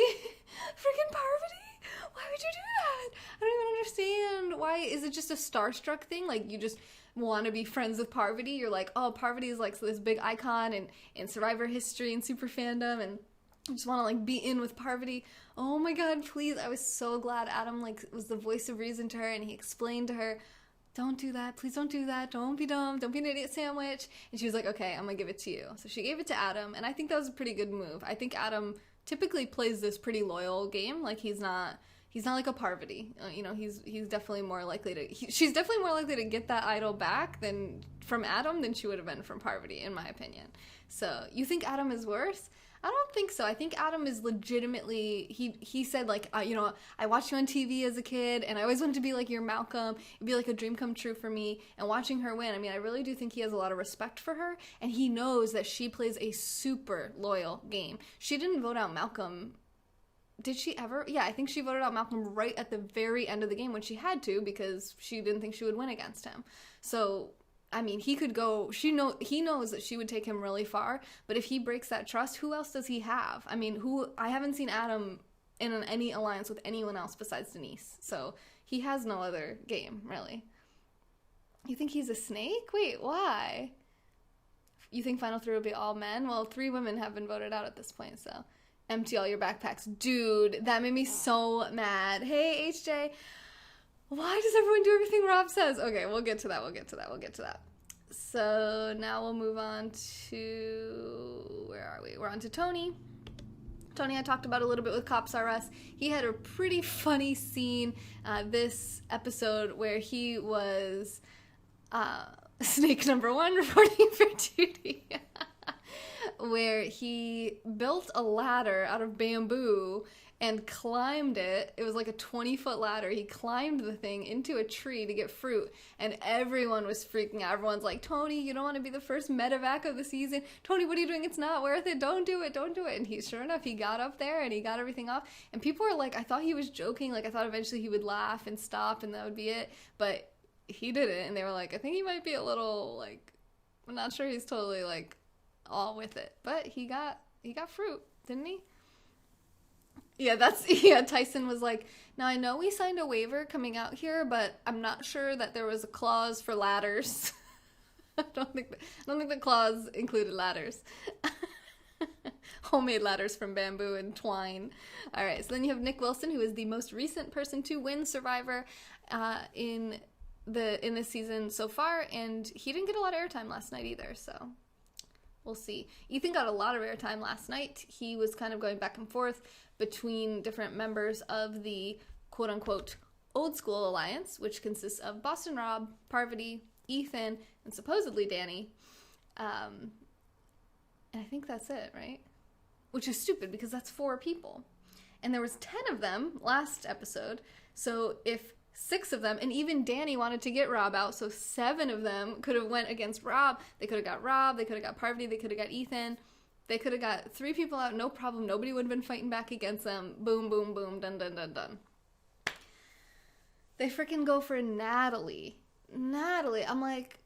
Why would you do that? I don't even understand. Why? Is it just a starstruck thing? Like, you just want to be friends with Parvati? You're like, oh, Parvati is like this big icon in Survivor history and super fandom, and I just want to like be in with Parvati. Oh my God, please. I was so glad Adam like was the voice of reason to her, and he explained to her, don't do that. Please don't do that. Don't be dumb. Don't be an idiot sandwich. And she was like, okay, I'm going to give it to you. So she gave it to Adam, and I think that was a pretty good move. I think Adam typically plays this pretty loyal game. Like, he's not like a Parvati. You know, he's definitely more likely to, she's definitely more likely to get that idol back from Adam than she would have been from Parvati, in my opinion. So, you think Adam is worse? I don't think so. I think Adam is legitimately, he said, like, you know, I watched you on TV as a kid, and I always wanted to be like your Malcolm. It'd be like a dream come true for me. And watching her win, I mean, I really do think he has a lot of respect for her, and he knows that she plays a super loyal game. She didn't vote out Malcolm. Did she ever? Yeah, I think she voted out Malcolm right at the very end of the game when she had to, because she didn't think she would win against him. So, I mean, he could go, he knows that she would take him really far, but if he breaks that trust, who else does he have? I mean, I haven't seen Adam in any alliance with anyone else besides Denise, so he has no other game, really. You think he's a snake? Wait, why? You think Final Three will be all men? Well, 3 women have been voted out at this point, so empty all your backpacks. Dude, that made me so mad. Hey, HJ. Why does everyone do everything Rob says? Okay, we'll get to that. So now we'll move on to, where are we? We're on to Tony. Tony I talked about a little bit with Cops R Us. He had a pretty funny scene this episode where he was snake number 1 reporting for duty. Where he built a ladder out of bamboo and climbed it. It was like a 20-foot ladder. He climbed the thing into a tree to get fruit, and everyone was freaking out. Everyone's like, Tony, you don't want to be the first medevac of the season. Tony, what are you doing? It's not worth it. Don't do it. And sure enough, he got up there and he got everything off. And people were like, I thought he was joking. Like, I thought eventually he would laugh and stop and that would be it. But he did it, and they were like, I think he might be a little, like, I'm not sure he's totally, like, all with it. But he got fruit, didn't he? Yeah, Tyson was like, now I know we signed a waiver coming out here, but I'm not sure that there was a clause for ladders. I don't think the clause included ladders. Homemade ladders from bamboo and twine. All right, so then you have Nick Wilson, who is the most recent person to win Survivor in this season so far, and he didn't get a lot of airtime last night either, so we'll see. Ethan got a lot of airtime last night. He was kind of going back and forth between different members of the quote-unquote old school alliance, which consists of Boston Rob, Parvati, Ethan, and supposedly Danny. And I think that's it, right? which is stupid because that's 4 people. And there was 10 of them last episode. So if 6 of them, and even Danny wanted to get Rob out, so 7 of them could have went against Rob. They could have got Rob, they could have got Parvati, they could have got Ethan. They could have got 3 people out, no problem. Nobody would have been fighting back against them. Boom, boom, boom, done, done, done, done. They freaking go for Natalie. Natalie, I'm like,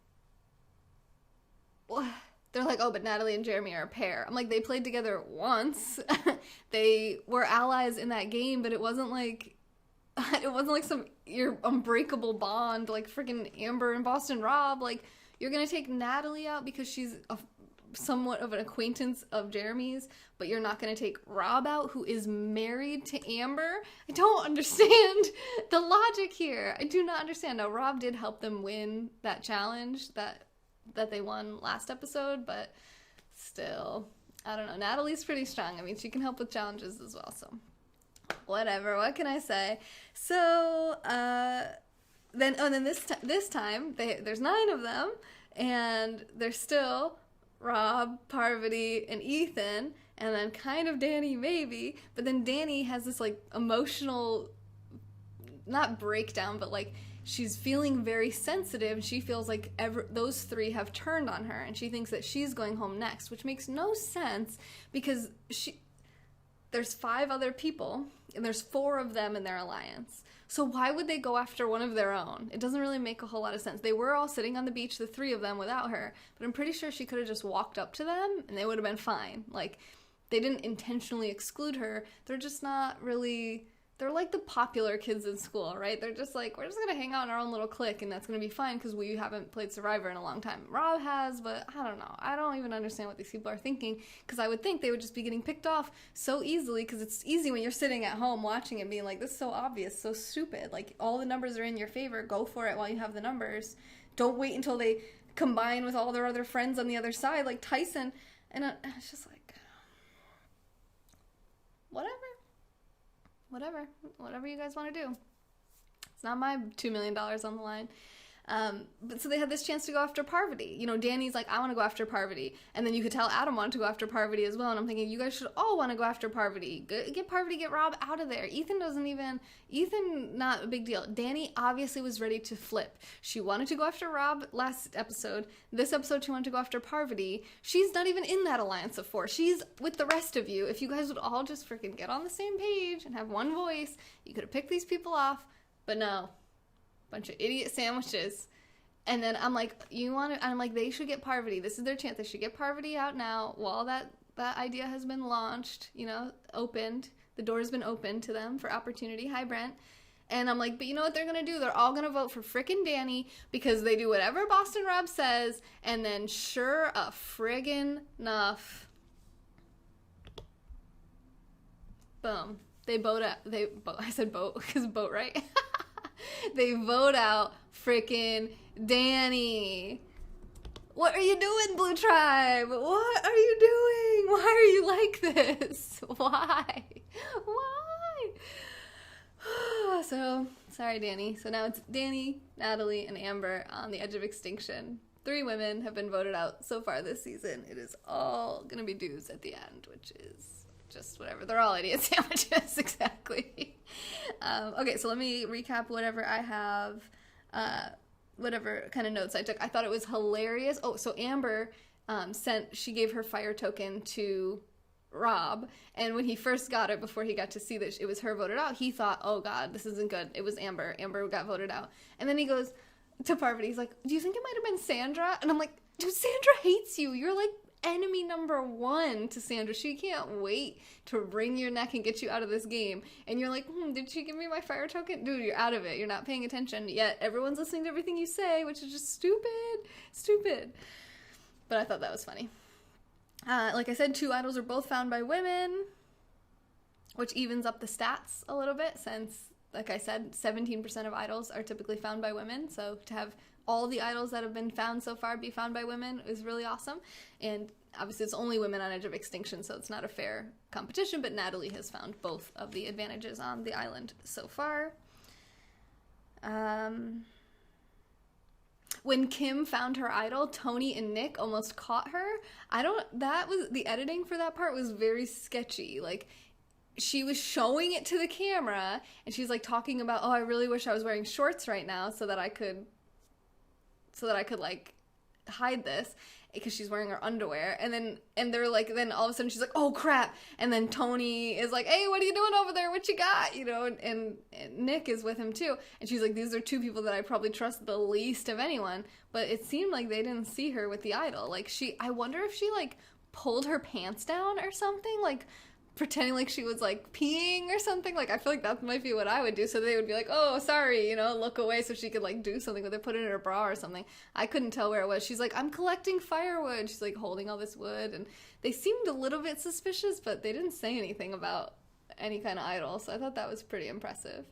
what? They're like, oh, but Natalie and Jeremy are a pair. I'm like, they played together once. They were allies in that game, but it wasn't like some unbreakable bond like freaking Amber and Boston Rob. Like, you're gonna take Natalie out because she's somewhat of an acquaintance of Jeremy's, but you're not gonna take Rob out, who is married to Amber? I don't understand the logic here. I do not understand. Now, Rob did help them win that challenge that they won last episode, but still, I don't know. Natalie's pretty strong. I mean, she can help with challenges as well, so whatever. What can I say? So, then this time, there's 9 of them, and there's still Rob, Parvati, and Ethan, and then kind of Danny maybe, but then Danny has this, like, emotional, not breakdown, but, like, she's feeling very sensitive. She feels like those 3 have turned on her, and she thinks that she's going home next, which makes no sense because there's 5 other people, and there's 4 of them in their alliance. So why would they go after one of their own? It doesn't really make a whole lot of sense. They were all sitting on the beach, the 3 of them, without her, but I'm pretty sure she could have just walked up to them, and they would have been fine. Like, they didn't intentionally exclude her. They're just not really... They're like the popular kids in school, right? They're just like, we're just going to hang out in our own little clique, and that's going to be fine because we haven't played Survivor in a long time. Rob has, but I don't know. I don't even understand what these people are thinking, because I would think they would just be getting picked off so easily, because it's easy when you're sitting at home watching and being like, this is so obvious, so stupid. Like, all the numbers are in your favor. Go for it while you have the numbers. Don't wait until they combine with all their other friends on the other side, like Tyson. And it's just like, whatever you guys want to do. It's not my $2 million on the line. But so they had this chance to go after Parvati. You know, Danny's like, I want to go after Parvati. And then you could tell Adam wanted to go after Parvati as well. And I'm thinking, you guys should all want to go after Parvati. Get Parvati, get Rob out of there. Ethan, not a big deal. Danny obviously was ready to flip. She wanted to go after Rob last episode. This episode, she wanted to go after Parvati. She's not even in that alliance of 4. She's with the rest of you. If you guys would all just freaking get on the same page and have one voice, you could have picked these people off. But no. Bunch of idiot sandwiches. And then I'm like, I'm like, they should get Parvati. This is their chance. They should get Parvati out now while that idea has been launched, opened. The door's been opened to them for opportunity. Hi, Brent. And I'm like, but you know what they're going to do? They're all going to vote for frickin' Danny because they do whatever Boston Rob says. And then sure a friggin' enough. Boom. They vote out. I said vote because vote, right? They vote out frickin' Danny. What are you doing, Blue Tribe? What are you doing? Why are you like this? Why? So, sorry, Danny. So now it's Danny, Natalie, and Amber on the edge of extinction. 3 women have been voted out so far this season. It is all going to be dudes at the end, which is just whatever. They're all idiot sandwiches, exactly. Okay, so let me recap whatever I have, whatever kind of notes I took. I thought it was hilarious. Oh, so Amber she gave her fire token to Rob, and when he first got it, before he got to see that it was her voted out, he thought, oh god, this isn't good. It was Amber. Amber got voted out. And then he goes to Parvati, he's like, do you think it might have been Sandra? And I'm like, dude, Sandra hates you. You're like enemy number 1 to Sandra. She can't wait to wring your neck and get you out of this game. And you're like, did she give me my fire token? Dude, you're out of it. You're not paying attention. Yet everyone's listening to everything you say, which is just stupid. But I thought that was funny. Like I said, 2 idols are both found by women, which evens up the stats a little bit since, like I said, 17% of idols are typically found by women. So to have all the idols that have been found so far be found by women is really awesome. And obviously it's only women on edge of extinction, so it's not a fair competition, but Natalie has found both of the advantages on the island so far. when Kim found her idol, Tony and Nick almost caught her. The editing for that part was very sketchy. Like, she was showing it to the camera, and she's like talking about, oh, I really wish I was wearing shorts right now so that I could like hide this, because she's wearing her underwear. And they're like, then all of a sudden she's like, oh crap. And then Tony is like, hey, what are you doing over there? What you got? You know, and Nick is with him too. And she's like, these are two people that I probably trust the least of anyone. But it seemed like they didn't see her with the idol. Like, I wonder if she like pulled her pants down or something, like pretending like she was like peeing or something. Like, I feel like that might be what I would do. So they would be like, oh, sorry, you know, look away, so she could like do something with it, put it in her bra or something. I couldn't tell where it was. She's like, I'm collecting firewood. She's like holding all this wood, and they seemed a little bit suspicious, but they didn't say anything about any kind of idol. So I thought that was pretty impressive.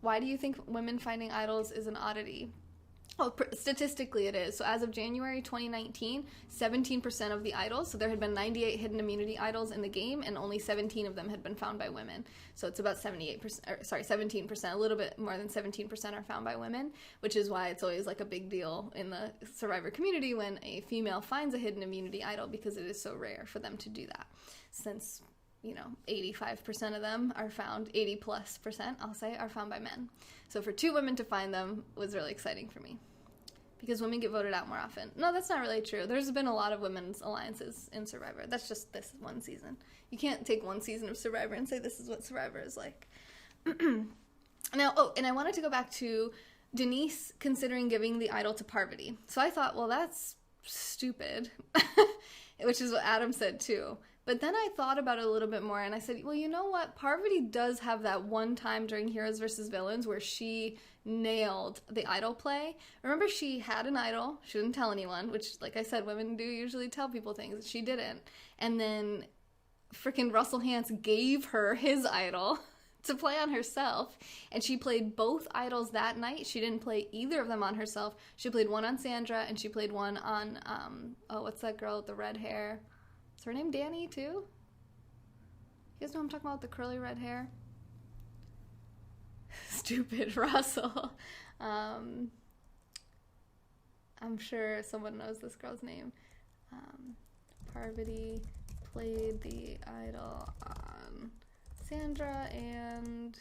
Why do you think women finding idols is an oddity? Oh, statistically it is. So as of January 2019, 17% of the idols, so there had been 98 hidden immunity idols in the game, and only 17 of them had been found by women. So it's about 17%, a little bit more than 17% are found by women, which is why it's always like a big deal in the Survivor community when a female finds a hidden immunity idol, because it is so rare for them to do that. Since, you know, 85% of them are found, 80+%, I'll say, are found by men. So for 2 women to find them was really exciting for me, because women get voted out more often. No, that's not really true. There's been a lot of women's alliances in Survivor. That's just this one season. You can't take one season of Survivor and say this is what Survivor is like. Now, and I wanted to go back to Denise considering giving the idol to Parvati. So I thought, well, that's stupid, which is what Adam said too. But then I thought about it a little bit more, and I said, well, you know what? Parvati does have that one time during Heroes vs. Villains where she nailed the idol play. Remember, she had an idol. She didn't tell anyone, which, like I said, women do usually tell people things. She didn't. And then freaking Russell Hantz gave her his idol to play on herself, and she played both idols that night. She didn't play either of them on herself. She played one on Sandra, and she played one on, what's that girl with the red hair? Is her name Danny, too? You guys know what I'm talking about, with the curly red hair? Stupid Russell. I'm sure someone knows this girl's name. Parvati played the idol on Sandra and...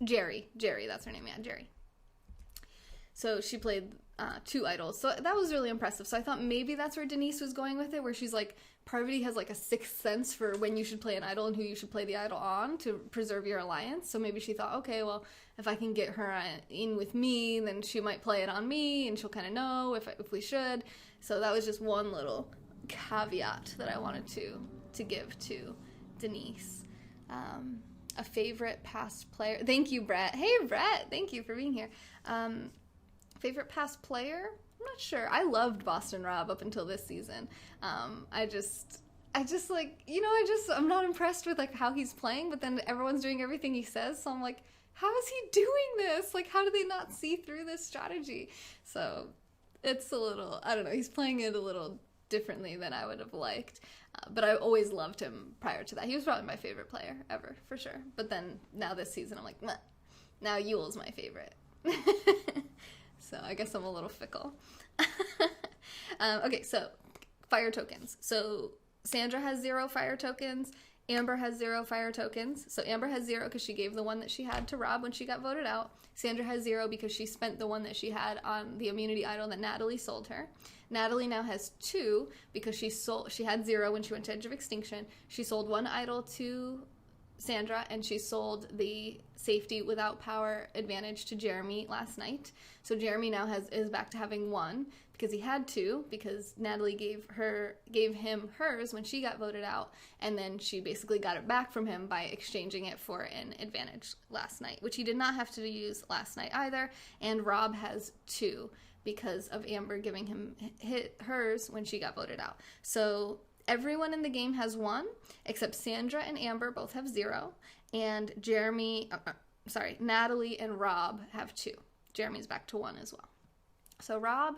Jerry, that's her name, yeah, Jerry. So she played 2 idols. So that was really impressive. So I thought maybe that's where Denise was going with it, where she's like, Parvati has like a sixth sense for when you should play an idol and who you should play the idol on to preserve your alliance. So maybe she thought, okay, well, if I can get her in with me, then she might play it on me, and she'll kind of know if we should. So that was just one little caveat that I wanted to give to Denise. A favorite past player. Thank you, Brett. Hey, Brett. Thank you for being here. Favorite past player? I'm not sure. I loved Boston Rob up until this season. I just like, you know, I'm not impressed with like how he's playing, but then everyone's doing everything he says, so I'm like, how is he doing this? Like, how do they not see through this strategy? So it's a little, I don't know, he's playing it a little differently than I would have liked. But I always loved him prior to that. He was probably my favorite player ever, for sure. But then now this season, I'm like, meh. Now Yule's my favorite. So I guess I'm a little fickle. Okay, so fire tokens. So Sandra has 0 fire tokens. Amber has 0 fire tokens. So Amber has 0 because she gave the one that she had to Rob when she got voted out. Sandra has 0 because she spent the one that she had on the immunity idol that Natalie sold her. Natalie now has 2 because she had 0 when she went to Edge of Extinction. She sold 1 idol to Sandra, and she sold the safety without power advantage to Jeremy last night. So Jeremy now is back to having 1 because he had 2 because Natalie gave him hers when she got voted out, and then she basically got it back from him by exchanging it for an advantage last night, which he did not have to use last night either. And Rob has 2 because of Amber giving him hers when she got voted out. So everyone in the game has 1, except Sandra and Amber both have 0, and Natalie and Rob have 2. Jeremy's back to 1 as well. So Rob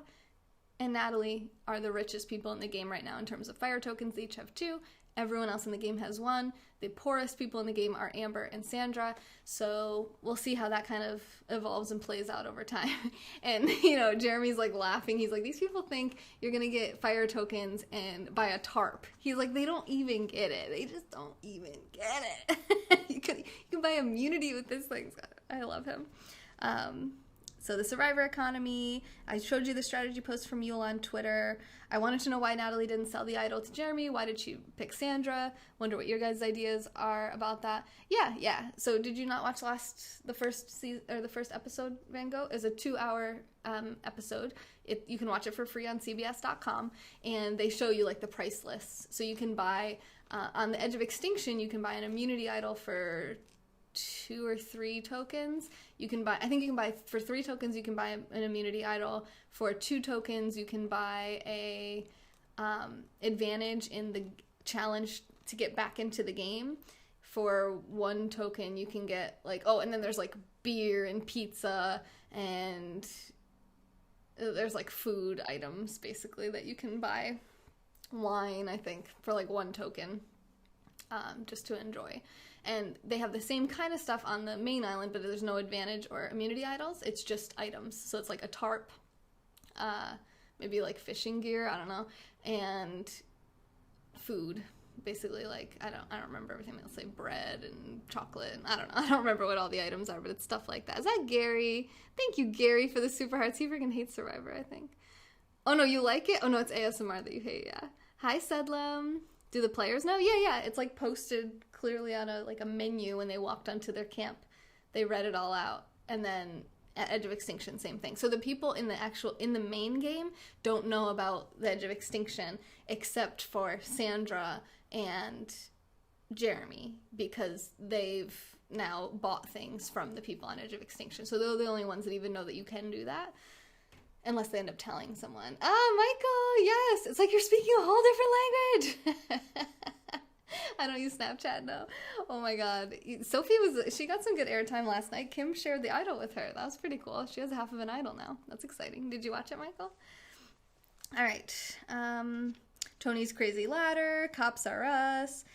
and Natalie are the richest people in the game right now in terms of fire tokens. They each have 2, Everyone else in the game has won. The poorest people in the game are Amber and Sandra. So we'll see how that kind of evolves and plays out over time. And, Jeremy's like laughing. He's like, these people think you're going to get fire tokens and buy a tarp. He's like, they don't even get it. They just don't even get it. You can buy immunity with this thing. I love him. So the survivor economy, I showed you the strategy post from Yule on Twitter. I wanted to know why Natalie didn't sell the idol to Jeremy. Why did she pick Sandra? Wonder what your guys' ideas are about that. Yeah. So did you not watch the first episode, Van Gogh? It's a 2-hour episode. You can watch it for free on CBS.com, and they show you like the price lists. So you can buy, on the Edge of Extinction, you can buy an immunity idol for 2 or 3 tokens. For 3 tokens you can buy an immunity idol. For 2 tokens you can buy a advantage in the challenge to get back into the game. For 1 token you can get and then there's like beer and pizza, and there's like food items basically that you can buy. Wine, I think, for like 1 token, just to enjoy. And they have the same kind of stuff on the main island, but there's no advantage or immunity idols. It's just items. So it's like a tarp, maybe like fishing gear, I don't know, and food. Basically, like, I don't remember everything. They'll say bread and chocolate. And I don't know. I don't remember what all the items are, but it's stuff like that. Is that Gary? Thank you, Gary, for the super hearts. He freaking hates Survivor, I think. Oh, no, you like it? Oh, no, it's ASMR that you hate, yeah. Hi, Sedlum. Do the players know? Yeah. It's like posted clearly on a menu when they walked onto their camp. They read it all out. And then at Edge of Extinction, same thing. So the people in the main game don't know about the Edge of Extinction except for Sandra and Jeremy, because they've now bought things from the people on Edge of Extinction. So they're the only ones that even know that you can do that. Unless they end up telling someone. Oh, Michael, yes. It's like you're speaking a whole different language. I don't use Snapchat, no. Oh my God. Sophie she got some good airtime last night. Kim shared the idol with her. That was pretty cool. She has half of an idol now. That's exciting. Did you watch it, Michael? All right. Tony's Crazy Ladder, Cops Are Us.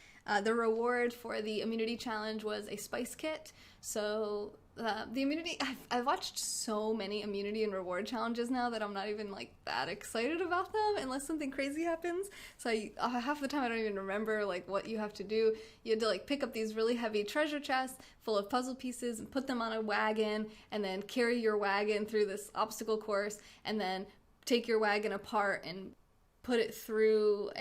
The reward for the immunity challenge was a spice kit. So the immunity, I've watched so many immunity and reward challenges now that I'm not even that excited about them unless something crazy happens. So half the time I don't even remember what you have to do. You had to pick up these really heavy treasure chests full of puzzle pieces and put them on a wagon, and then carry your wagon through this obstacle course, and then take your wagon apart and put it through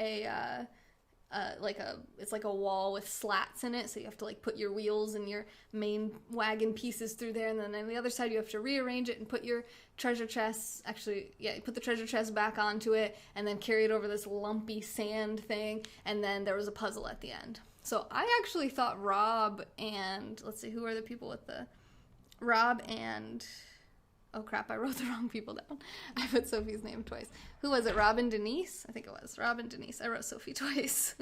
it's like a wall with slats in it, so you have to put your wheels and your main wagon pieces through there, and then on the other side you have to rearrange it and put your treasure chests, you put the treasure chest back onto it and then carry it over this lumpy sand thing, and then there was a puzzle at the end. So I actually thought Rob and, let's see, who are the people with Rob and... Oh crap, I wrote the wrong people down. I put Sophie's name twice. Who was it, Rob and Denise? I think it was Rob and Denise. I wrote Sophie twice.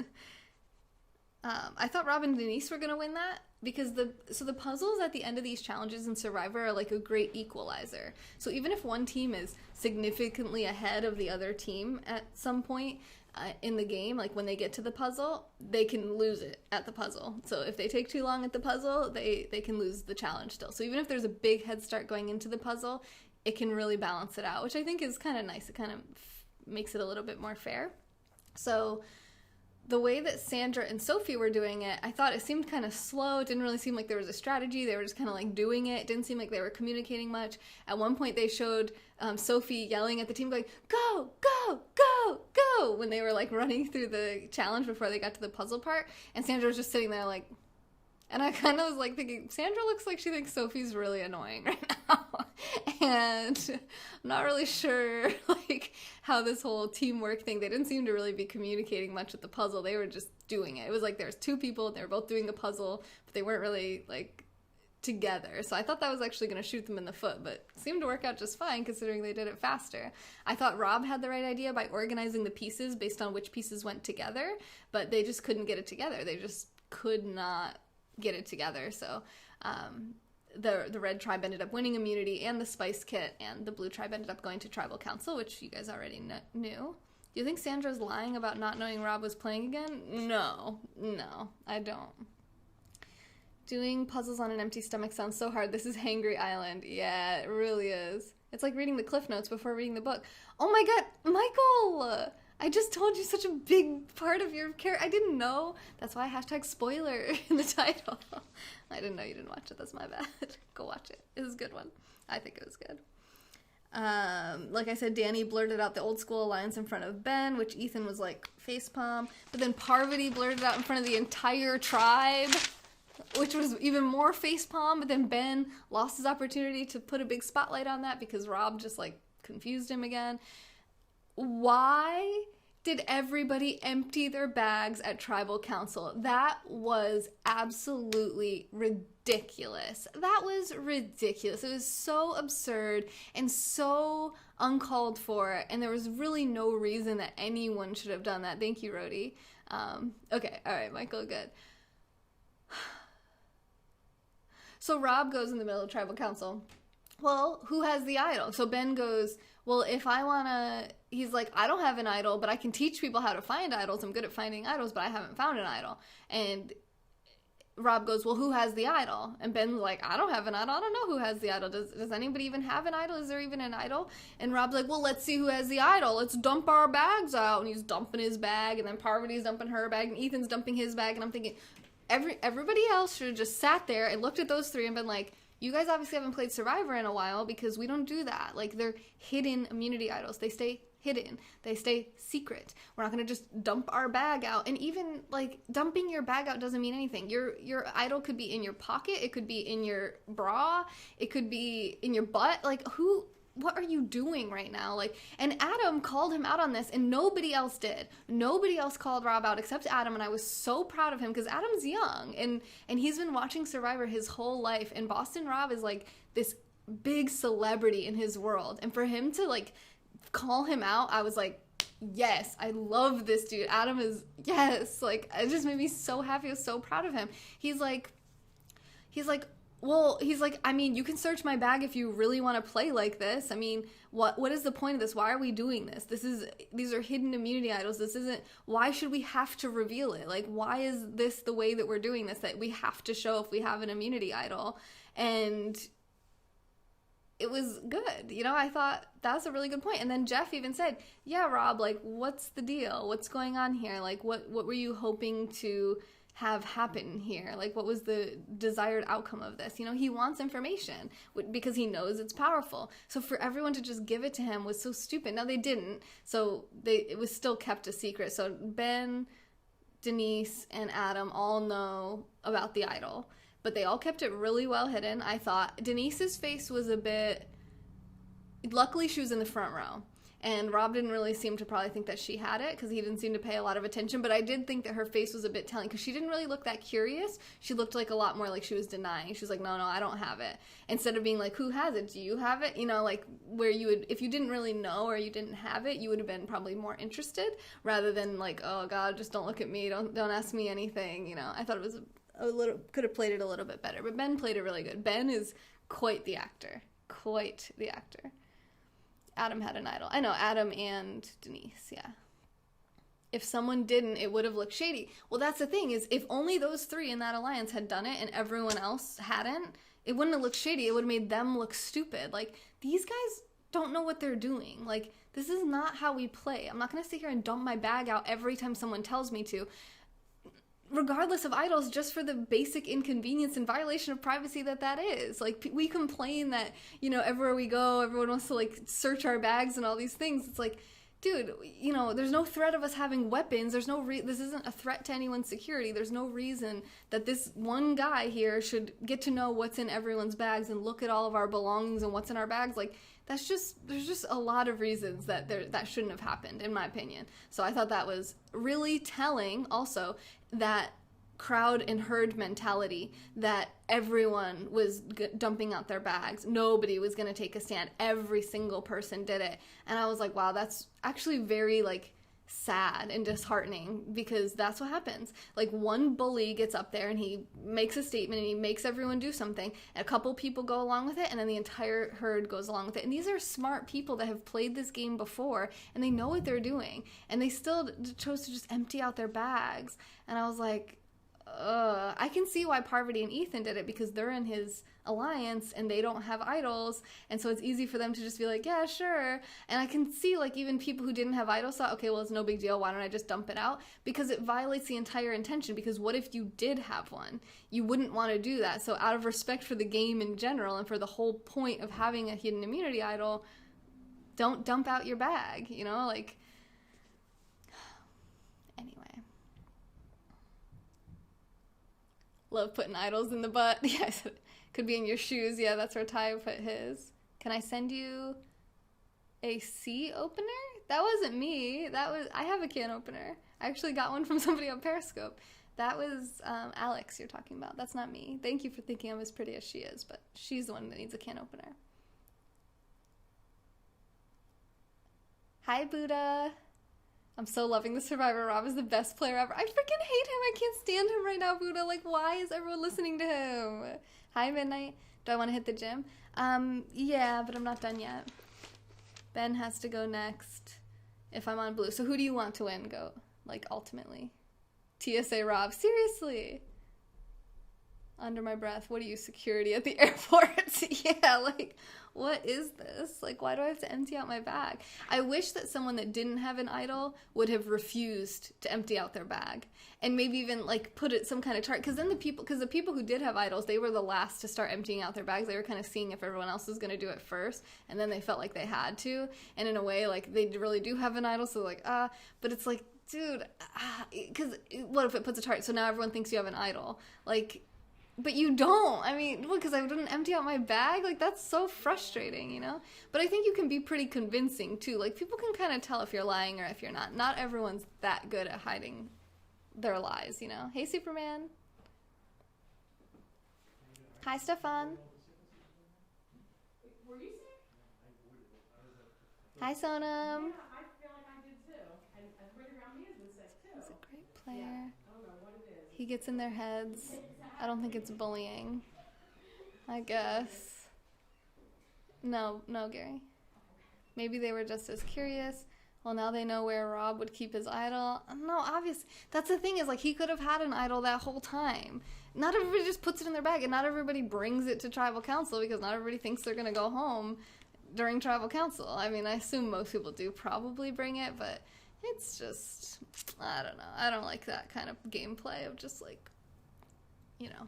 I thought Rob and Denise were going to win that because the puzzles at the end of these challenges in Survivor are like a great equalizer. So even if one team is significantly ahead of the other team at some point in the game, when they get to the puzzle, they can lose it at the puzzle. So if they take too long at the puzzle, they can lose the challenge still. So even if there's a big head start going into the puzzle, it can really balance it out, which I think is kind of nice. It kind of makes it a little bit more fair. So the way that Sandra and Sophie were doing it, I thought it seemed kind of slow. It didn't really seem like there was a strategy. They were just kind of doing it. It didn't seem like they were communicating much. At one point they showed Sophie yelling at the team going, "Go, go, go, go," when they were running through the challenge before they got to the puzzle part. And Sandra was just sitting there and I kind of was thinking, Sandra looks like she thinks Sophie's really annoying right now. And I'm not really sure, how this whole teamwork thing, they didn't seem to really be communicating much with the puzzle. They were just doing it. It was there was 2 people, and they were both doing the puzzle, but they weren't really, together. So I thought that was actually going to shoot them in the foot, but it seemed to work out just fine considering they did it faster. I thought Rob had the right idea by organizing the pieces based on which pieces went together, but they just couldn't get it together. They just could not get it together. So the red tribe ended up winning immunity and the spice kit, and the blue tribe ended up going to tribal council, which you guys already knew. Do you think Sandra's lying about not knowing Rob was playing again? No, I don't. Doing puzzles on an empty stomach sounds so hard. This is Hangry Island. Yeah, it really is. It's like reading the Cliff Notes before reading the book. Oh my god, Michael! I just told you such a big part of your character. I didn't know. That's why I # spoiler in the title. I didn't know you didn't watch it. That's my bad. Go watch it. It was a good one. I think it was good. Like I said, Danny blurted out the old school alliance in front of Ben, which Ethan was like facepalm. But then Parvati blurted out in front of the entire tribe, which was even more facepalm. But then Ben lost his opportunity to put a big spotlight on that because Rob just like confused him again. Why did everybody empty their bags at tribal council? That was absolutely ridiculous. That was ridiculous. It was so absurd and so uncalled for, and there was really no reason that anyone should have done that. Thank you, Rhodey. Okay, all right, Michael, good. So Rob goes in the middle of tribal council. Well, who has the idol? So Ben goes, well, if I want to, he's like, I don't have an idol, but I can teach people how to find idols. I'm good at finding idols, but I haven't found an idol. And Rob goes, well, who has the idol? And Ben's like, I don't have an idol. I don't know who has the idol. Does anybody even have an idol? Is there even an idol? And Rob's like, well, let's see who has the idol. Let's dump our bags out. And he's dumping his bag, and then Parvati's dumping her bag, and Ethan's dumping his bag. And I'm thinking, everybody else should have just sat there and looked at those three and been like, you guys obviously haven't played Survivor in a while because we don't do that. Like, they're hidden immunity idols. They stay hidden. They stay secret. We're not going to just dump our bag out. And even, like, dumping your bag out doesn't mean anything. Your idol could be in your pocket. It could be in your bra. It could be in your butt. Like, what are you doing right now? Like, and Adam called him out on this, and nobody else did. Nobody else called Rob out except Adam, and I was so proud of him because Adam's young, and he's been watching Survivor his whole life, and Boston Rob is like this big celebrity in his world, and for him to like call him out, I was like, yes, I love this dude. Adam is, yes, like, it just made me so happy. I was so proud of him. He's like, well, he's like, I mean, you can search my bag if you really want to play like this. I mean, what is the point of this? Why are we doing this? These are hidden immunity idols. This isn't, why should we have to reveal it? Like, why is this the way that we're doing this, that we have to show if we have an immunity idol? And it was good. You know, I thought that was a really good point. And then Jeff even said, yeah, Rob, like, what's the deal? What's going on here? Like, what were you hoping to have happen here? Like, what was the desired outcome of this? You know, he wants information because he knows it's powerful. So for everyone to just give it to him was so stupid. Now, they didn't. So it was still kept a secret. So Ben, Denise, and Adam all know about the idol, but they all kept it really well hidden. I thought Denise's face was a bit, luckily she was in the front row. And Rob didn't really seem to probably think that she had it because he didn't seem to pay a lot of attention. But I did think that her face was a bit telling because she didn't really look that curious. She looked like a lot more like she was denying. She was like, no, I don't have it. Instead of being like, who has it? Do you have it? You know, like where you would, if you didn't really know or you didn't have it, you would have been probably more interested rather than like, oh God, just don't look at me. Don't ask me anything. You know, I thought it was could have played it a little bit better. But Ben played it really good. Ben is quite the actor. Quite the actor. Adam had an idol. I know, Adam and Denise, yeah. If someone didn't, it would have looked shady. Well, that's the thing, is if only those three in that alliance had done it and everyone else hadn't, it wouldn't have looked shady. It would have made them look stupid. Like, these guys don't know what they're doing. Like, this is not how we play. I'm not going to sit here and dump my bag out every time someone tells me to, regardless of idols, just for the basic inconvenience and violation of privacy that is. Like, we complain that, you know, everywhere we go, everyone wants to, like, search our bags and all these things. It's like, dude, you know, there's no threat of us having weapons. There's no this isn't a threat to anyone's security. There's no reason that this one guy here should get to know what's in everyone's bags and look at all of our belongings and what's in our bags. Like, there's just a lot of reasons that that shouldn't have happened, in my opinion. So I thought that was really telling also, that crowd and herd mentality, that everyone was dumping out their bags. Nobody was going to take a stand. Every single person did it. And I was like, wow, that's actually very, like, sad and disheartening, because that's what happens. Like, one bully gets up there and he makes a statement and he makes everyone do something, and a couple people go along with it, and then the entire herd goes along with it. And these are smart people that have played this game before and they know what they're doing, and they still chose to just empty out their bags. And I was like, I can see why Parvati and Ethan did it, because they're in his alliance and they don't have idols, and so it's easy for them to just be like, yeah, sure. And I can see, like, even people who didn't have idols thought, okay, well, it's no big deal, why don't I just dump it out? Because it violates the entire intention. Because what if you did have one? You wouldn't want to do that. So out of respect for the game in general and for the whole point of having a hidden immunity idol, don't dump out your bag, you know? Like, anyway. Love putting idols in the butt. Yes, could be in your shoes. Yeah, that's where Ty put his. Can I send you a C opener? That wasn't me. I have a can opener. I actually got one from somebody on Periscope. That was Alex you're talking about. That's not me. Thank you for thinking I'm as pretty as she is, but she's the one that needs a can opener. Hi, Buddha. I'm so loving the Survivor. Rob is the best player ever. I freaking hate him. I can't stand him right now, Buddha. Like, why is everyone listening to him? Hi, Midnight. Do I want to hit the gym? Yeah, but I'm not done yet. Ben has to go next if I'm on blue. So who do you want to win, Goat? Like, ultimately. TSA Rob. Seriously. Under my breath. What are you, security at the airport? Yeah, like, what is this? Like, why do I have to empty out my bag? I wish that someone that didn't have an idol would have refused to empty out their bag, and maybe even, like, put it some kind of chart. Because then the people who did have idols, they were the last to start emptying out their bags. They were kind of seeing if everyone else was going to do it first, and then they felt like they had to. And in a way, like, they really do have an idol, so like, but it's like, dude, because what if it puts a chart? So now everyone thinks you have an idol. Like, but you don't. I mean, because I didn't empty out my bag? Like, that's so frustrating, you know? But I think you can be pretty convincing, too. Like, people can kind of tell if you're lying or if you're not. Not everyone's that good at hiding their lies, you know? Hey, Superman. Hi, Stefan. Were you sick? Hi, Sonam. Yeah, I feel like I did, too. And everybody around me has been sick, too. He's a great player. Yeah, I don't know what it is. He gets in their heads. I don't think it's bullying. I guess. No, Gary. Maybe they were just as curious. Well, now they know where Rob would keep his idol. No, obviously. That's the thing, is, like, he could have had an idol that whole time. Not everybody just puts it in their bag, and not everybody brings it to tribal council, because not everybody thinks they're going to go home during tribal council. I mean, I assume most people do probably bring it, but it's just, I don't know. I don't like that kind of gameplay of just, like, you know,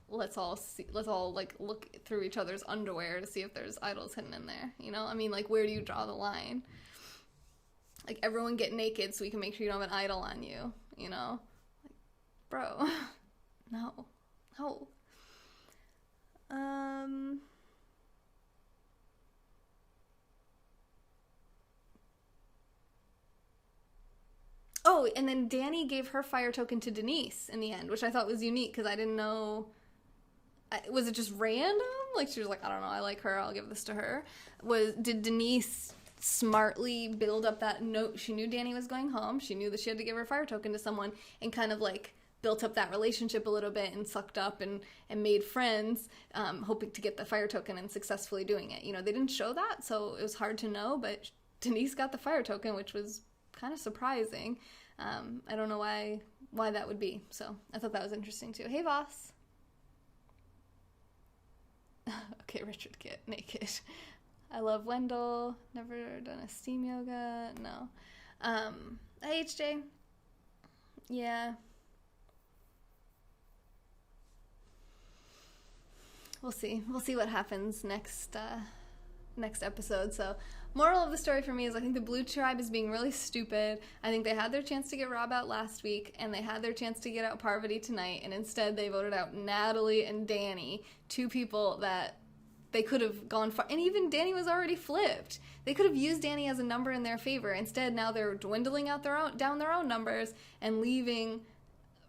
let's all like look through each other's underwear to see if there's idols hidden in there, you know? I mean, like, where do you draw the line? Like, everyone get naked so we can make sure you don't have an idol on you, you know? Like, bro, no. Oh, and then Danny gave her fire token to Denise in the end, which I thought was unique, because I didn't know. Was it just random? Like, she was like, I don't know, I like her, I'll give this to her. Did Denise smartly build up that note? She knew Danny was going home. She knew that she had to give her fire token to someone, and kind of, like, built up that relationship a little bit and sucked up and made friends, hoping to get the fire token and successfully doing it. You know, they didn't show that, so it was hard to know, but Denise got the fire token, which was kind of surprising. I don't know why that would be, so I thought that was interesting too. Hey, Voss. Okay, Richard, get naked. I love Wendell. Never done a steam yoga. No. Hey, HJ. Yeah. We'll see what happens next episode. So, moral of the story for me is, I think the Blue Tribe is being really stupid. I think they had their chance to get Rob out last week, and they had their chance to get out Parvati tonight, and instead they voted out Natalie and Danny, two people that they could have gone far. And even Danny was already flipped. They could have used Danny as a number in their favor. Instead, now they're dwindling out down their own numbers and leaving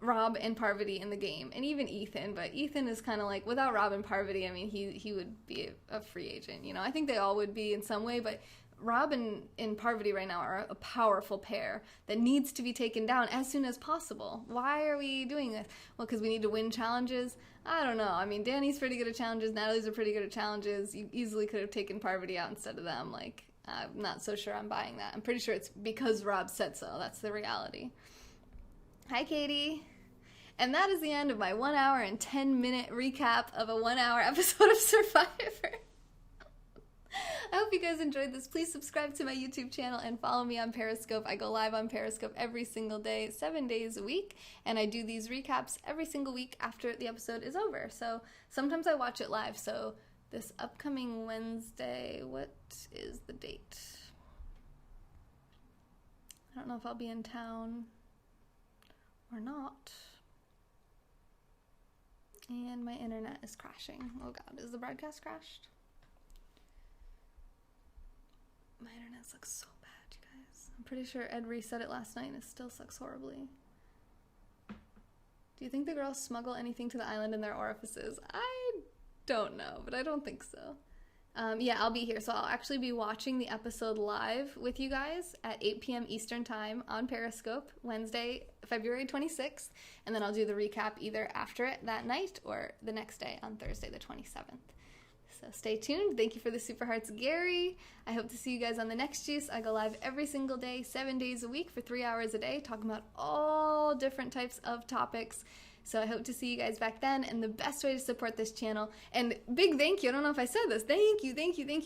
Rob and Parvati in the game, and even Ethan, but Ethan is kind of like, without Rob and Parvati, I mean, he would be a free agent, you know? I think they all would be in some way, but Rob and Parvati right now are a powerful pair that needs to be taken down as soon as possible. Why are we doing this? Well, because we need to win challenges? I don't know. I mean, Danny's pretty good at challenges. Natalie's are pretty good at challenges. You easily could have taken Parvati out instead of them. Like, I'm not so sure I'm buying that. I'm pretty sure it's because Rob said so. That's the reality. Hi, Katie. And that is the end of my 1 hour and 10-minute recap of a 1 hour episode of Survivor. I hope you guys enjoyed this. Please subscribe to my YouTube channel and follow me on Periscope. I go live on Periscope every single day, 7 days a week, and I do these recaps every single week after the episode is over. So sometimes I watch it live. So this upcoming Wednesday, what is the date? I don't know if I'll be in town or not. And my internet is crashing. Oh God, is the broadcast crashed? My internet sucks so bad, you guys. I'm pretty sure Ed reset it last night and it still sucks horribly. Do you think the girls smuggle anything to the island in their orifices? I don't know, but I don't think so. Yeah, I'll be here. So I'll actually be watching the episode live with you guys at 8 p.m. Eastern Time on Periscope, Wednesday, February 26th. And then I'll do the recap either after it that night or the next day on Thursday, the 27th. So stay tuned. Thank you for the Super Hearts, Gary. I hope to see you guys on the next Juice. I go live every single day, 7 days a week for 3 hours a day, talking about all different types of topics. So I hope to see you guys back then. And the best way to support this channel, and big thank you, I don't know if I said this, thank you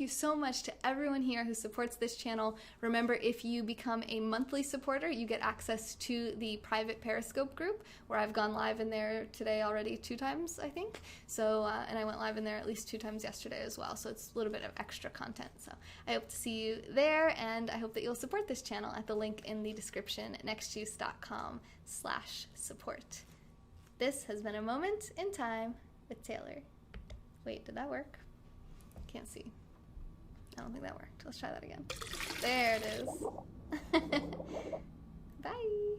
so much to everyone here who supports this channel. Remember, if you become a monthly supporter, you get access to the private Periscope group, where I've gone live in there today already 2 times, I think. So, and I went live in there at least 2 times yesterday as well. So it's a little bit of extra content. So I hope to see you there, and I hope that you'll support this channel at the link in the description, nextjuice.com/support. This has been a moment in time with Taylor. Wait, did that work? Can't see. I don't think that worked. Let's try that again. There it is. Bye.